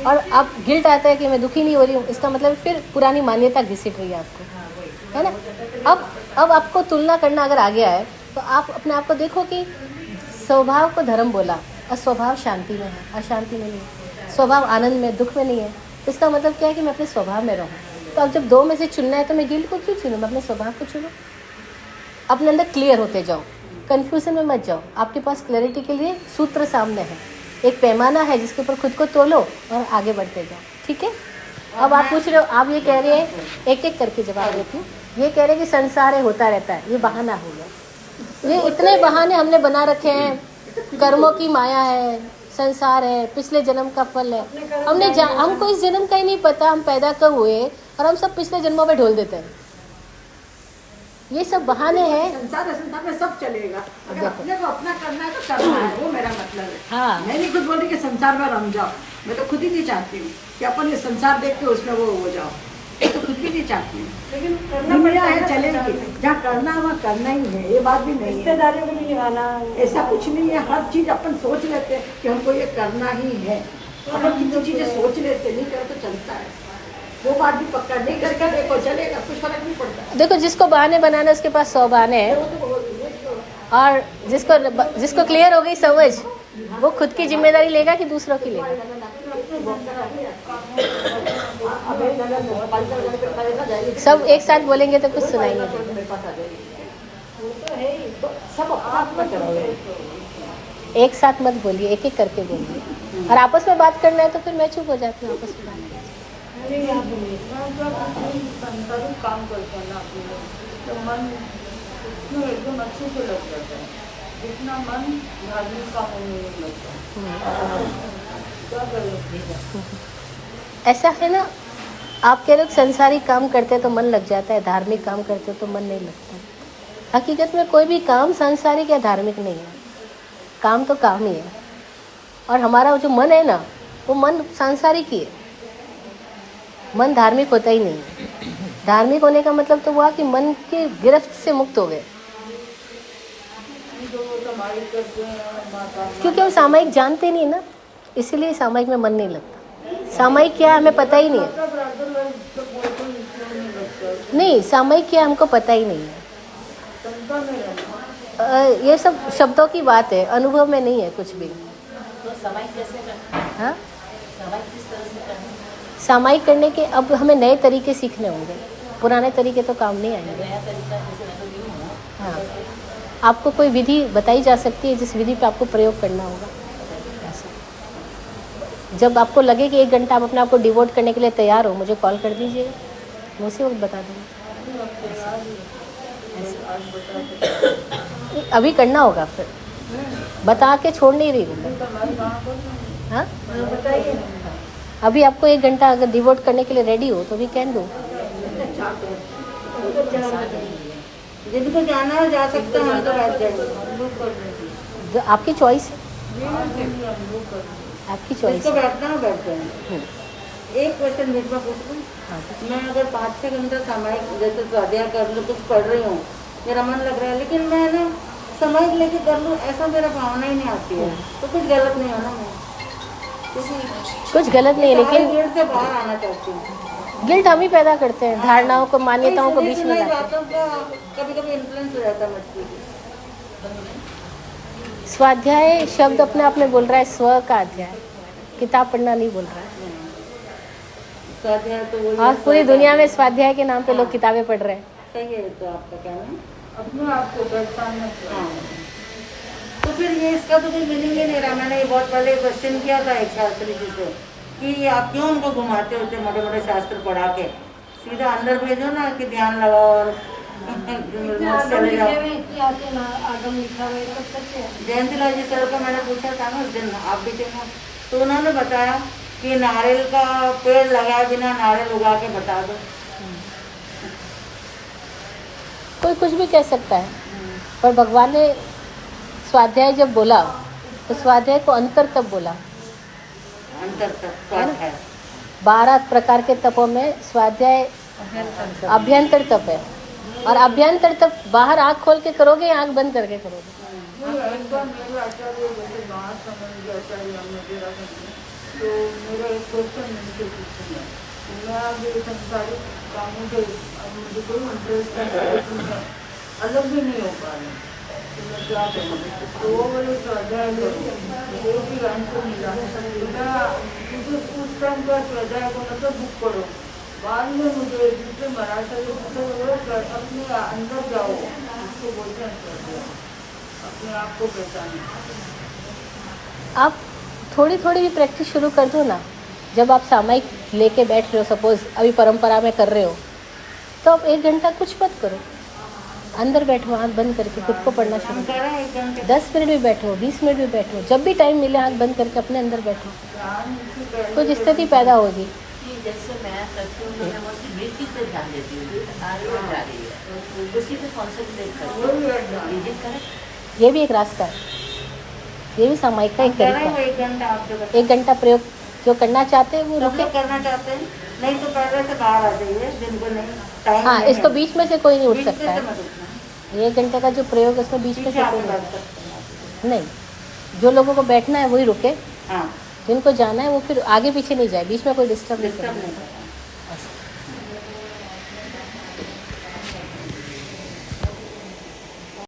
और आप गिल्ट आता है कि मैं दुखी नहीं हो रही हूँ, इसका मतलब फिर पुरानी मान्यता घिसट रही है आपको, है ना। अब आपको तुलना करना अगर आ गया है तो आप अपने आप को देखो कि स्वभाव को धर्म बोला, और स्वभाव शांति में है, अशांति में नहीं है। स्वभाव आनंद में, दुख में नहीं है। इसका मतलब क्या है कि मैं अपने स्वभाव में रहूँ। तो अब जब दो में से चुनना है तो मैं गिल्ट को क्यों चुनूँ, मैं अपने स्वभाव को चुनूँ। अपने अंदर क्लियर होते जाओ, कन्फ्यूजन में मत जाओ। आपके पास क्लैरिटी के लिए सूत्र सामने है, एक पैमाना है जिसके ऊपर खुद को तोलो और आगे बढ़ते जाओ, ठीक है। अब आप पूछ रहे हो, आप ये कह रहे हैं, एक एक करके जवाब देती हूँ। ये कह रहे हैं कि संसार है, होता रहता है, ये बहाना हो गया। ये इतने बहाने हमने बना रखे हैं, कर्मों की माया है, संसार है, पिछले जन्म का फल है। हमको इस जन्म का ही नहीं पता हम पैदा कब हुए, और हम सब पिछले जन्मों में ढोल देते हैं। ये सब बहाने हैं। संसार में सब चलेगा, अगर अपने को अपना करना है तो करना है, वो मेरा मतलब है। हाँ, मैं नहीं खुद बोल रही कि संसार में रम जाओ, मैं तो खुद ही नहीं चाहती हूँ कि अपन ये संसार देख के उसमें वो हो जाओ, मैं तो खुद भी नहीं चाहती हूँ। लेकिन दुनिया है चलेगी, जहाँ करना है वहाँ करना ही है, ये बात भी नहीं है। रिश्तेदारियों को भी निभाना, ऐसा कुछ नहीं है, हर चीज अपन सोच लेते हैं कि हमको ये करना ही है। अपन कितनी चीजें सोच लेते, नहीं करे तो चलता है, वो बात भी पक्का नहीं करके देखो, चलेगा, कुछ फर्क नहीं पड़ता। देखो जिसको बहाने बनाने उसके पास 100 बहाने हैं, और जिसको क्लियर हो गई समझ, वो खुद की जिम्मेदारी लेगा कि दूसरों की लेगा। सब एक साथ बोलेंगे तो कुछ सुनाएंगे। एक साथ मत बोलिए, एक एक करके बोलिए, और आपस में बात करना है तो फिर मैं चुप हो जाती हूँ। आपस में बात संसारिक काम करते हैं ना अपने, तो मन उसमें एकदम अच्छे से लग जाता है, जितना मन धार्मिक कामों में नहीं लगता। क्या करें? ऐसा है ना, आपके लोग संसारिक काम करते तो मन लग जाता है, धार्मिक काम करते तो मन नहीं लगता। हकीकत में कोई भी काम सांसारिक या धार्मिक नहीं है, काम तो काम ही है। और हमारा जो मन है ना, वो मन सांसारिक ही है, मन धार्मिक होता ही नहीं है। धार्मिक होने का मतलब तो हुआ कि मन की गिरफ्त से मुक्त हो गए। सामायिक करते हैं माता क्योंकि हम सामायिक जानते नहीं ना, इसीलिए सामायिक में मन नहीं लगता। सामायिक क्या है हमें पता ही नहीं है। नहीं, सामायिक क्या है हमको पता ही नहीं है। ये सब शब्दों की बात है, अनुभव में नहीं है कुछ भी। तो सामायिक कैसे करना है? हाँ, सामायिक किस तरह से करना है? सामायिक करने के अब हमें नए तरीके सीखने होंगे, पुराने तरीके तो काम नहीं आएंगे। नया तरीका जैसे मैं तो नहीं हूँ। हाँ, आपको कोई विधि बताई जा सकती है जिस विधि पे आपको प्रयोग करना होगा। ऐसा जब आपको लगे कि 1 घंटा आप अपने आप को डिवोट करने के लिए तैयार हो, मुझे कॉल कर दीजिएगा, मैं उसी वक्त बता दूँगी। अभी करना होगा, फिर बता के छोड़ नहीं रही हूँ मैं। हाँ, अभी आपको 1 घंटा अगर डिवोट करने के लिए रेडी हो तो वी कैन डू। जिनको जाना है जा सकते हैं, हम तो बैठ जाएंगे। आपकी चॉइस है, आपकी चॉइस जिसको है। बैठना है बैठ जाएंगे। एक क्वेश्चन बीच में पूछ लूं? मैं अगर 5-6 घंटा सामायिक जैसे स्वाध्याय कर लूँ, कुछ पढ़ रही हूँ, मेरा मन लग रहा है, लेकिन मैं ना सामायिक लेके कर लूँ, ऐसा मेरा भावना ही नहीं आती है, तो कुछ गलत नहीं होना। मैं कुछ गलत नहीं है, लेकिन गिल्ट से बाहर आना चाहती हूँ। गिल्ट हम ही पैदा करते हैं, धारणाओं को, मान्यताओं को बीच में लाते हैं। बातों का कभी-कभी इन्फ्लुएंस हो जाता है मछली की। स्वाध्याय शब्द अपने आप में बोल रहा है स्व का अध्याय, किताब पढ़ना नहीं बोल रहा है। स्वाध्याय तो वही आज पूरी दुनिया में स्वाध्याय के नाम पे लोग किताबें पढ़ रहे हैं। सही है तो आपका कहना। अपने आप को पहचानना चाहिए। हाँ। तो फिर ये इसका तो कोई मीनिंग ही नहीं रहा। मैंने ये बहुत पहले क्वेश्चन किया था एक शास्त्री जी से कि आप क्यों उनको घुमाते होते मोटे मोटे शास्त्र पढ़ा के, सीधा अंदर भेजो ना कि ध्यान लगाओ और चले जाओ। जयंती लाल जी सर को मैंने पूछा था ना उस दिन, आप भी थे ना, तो उन्होंने बताया कि नारियल का पेड़ लगाए बिना नारियल उगा के बता दो। कोई कुछ भी कह सकता है, पर भगवान ने स्वाध्याय जब बोला तो स्वाध्याय को अंतर तप बोला। अंतर तक स्वाध्याय 12 प्रकार के तपों में स्वाध्याय अभ्यंतर तप है। और अभ्यंतर तप बाहर आँख खोल के करोगे या आँख बंद करके करोगे? एक बार मेरे आचार्य जैसे बाहर समझ आचार्य तो मेरा एक क्वेश्चन उनसे पूछूंगा, मैं अब ये संसारिक कामों से अब मुझे कोई इंटरेस्ट नहीं, अलग भी नहीं हो पा रही, तो मैं क्या करूँ? तो वो वाले स्वाध्याय वो भी आंसर मिला, मुझे उस टाइम का स्वाध्याय को मतलब बुक पढ़ो, बाद में मुझे दूसरे मराठा जो अपने अंदर जाओ, उसको बोलते हैं स्वाध्याय, अपने आप को पहचानो। आप थोड़ी थोड़ी भी प्रैक्टिस शुरू कर दो ना। जब आप सामायिक लेके बैठ रहे हो, सपोज अभी परंपरा में कर रहे हो, तो आप 1 घंटा कुछ मत करो, अंदर बैठो आँख बंद करके, खुद को पढ़ना शुरू हम करो। कह रहे हैं 1 घंटे 10 मिनट भी बैठो, 20 मिनट भी बैठो, जब भी टाइम मिले आँख बंद करके अपने अंदर बैठो, कुछ स्थिति पैदा होगी। कि जैसे मैं करती हूँ तो मैं उसकी ब्रीथिंग पे ध्यान देती हूँ, आ रही है जा रही है, उसी पे कॉन्सेंट्रेट करती हूँ। Is it correct? ये भी एक रास्ता है, ये भी सामायिक का एक कह रहे तरीका हैं वो है। 1 घंटा आप जो 1 घंटा प्रयोग जो करना चाहते हैं वो सब रुके। लोग करना चाहते हैं, नहीं तो पहले से बाहर आ जाइए, जिनको नहीं टाइम हाँ, नहीं इसको है। बीच में से कोई नहीं उठ बीच सकता में है। से मत उठना। 1 घंटे का जो प्रयोग है उसमें बीच में पीछे से आके कोई बैठ नहीं। सकते हैं। नहीं, जो लोगों को बैठना है वही रुके, हाँ, जिनको जाना है वो फिर आगे पीछे नहीं जाए, बीच में कोई डिस्टर्ब नहीं डिस्टर्ब करे। नहीं करना।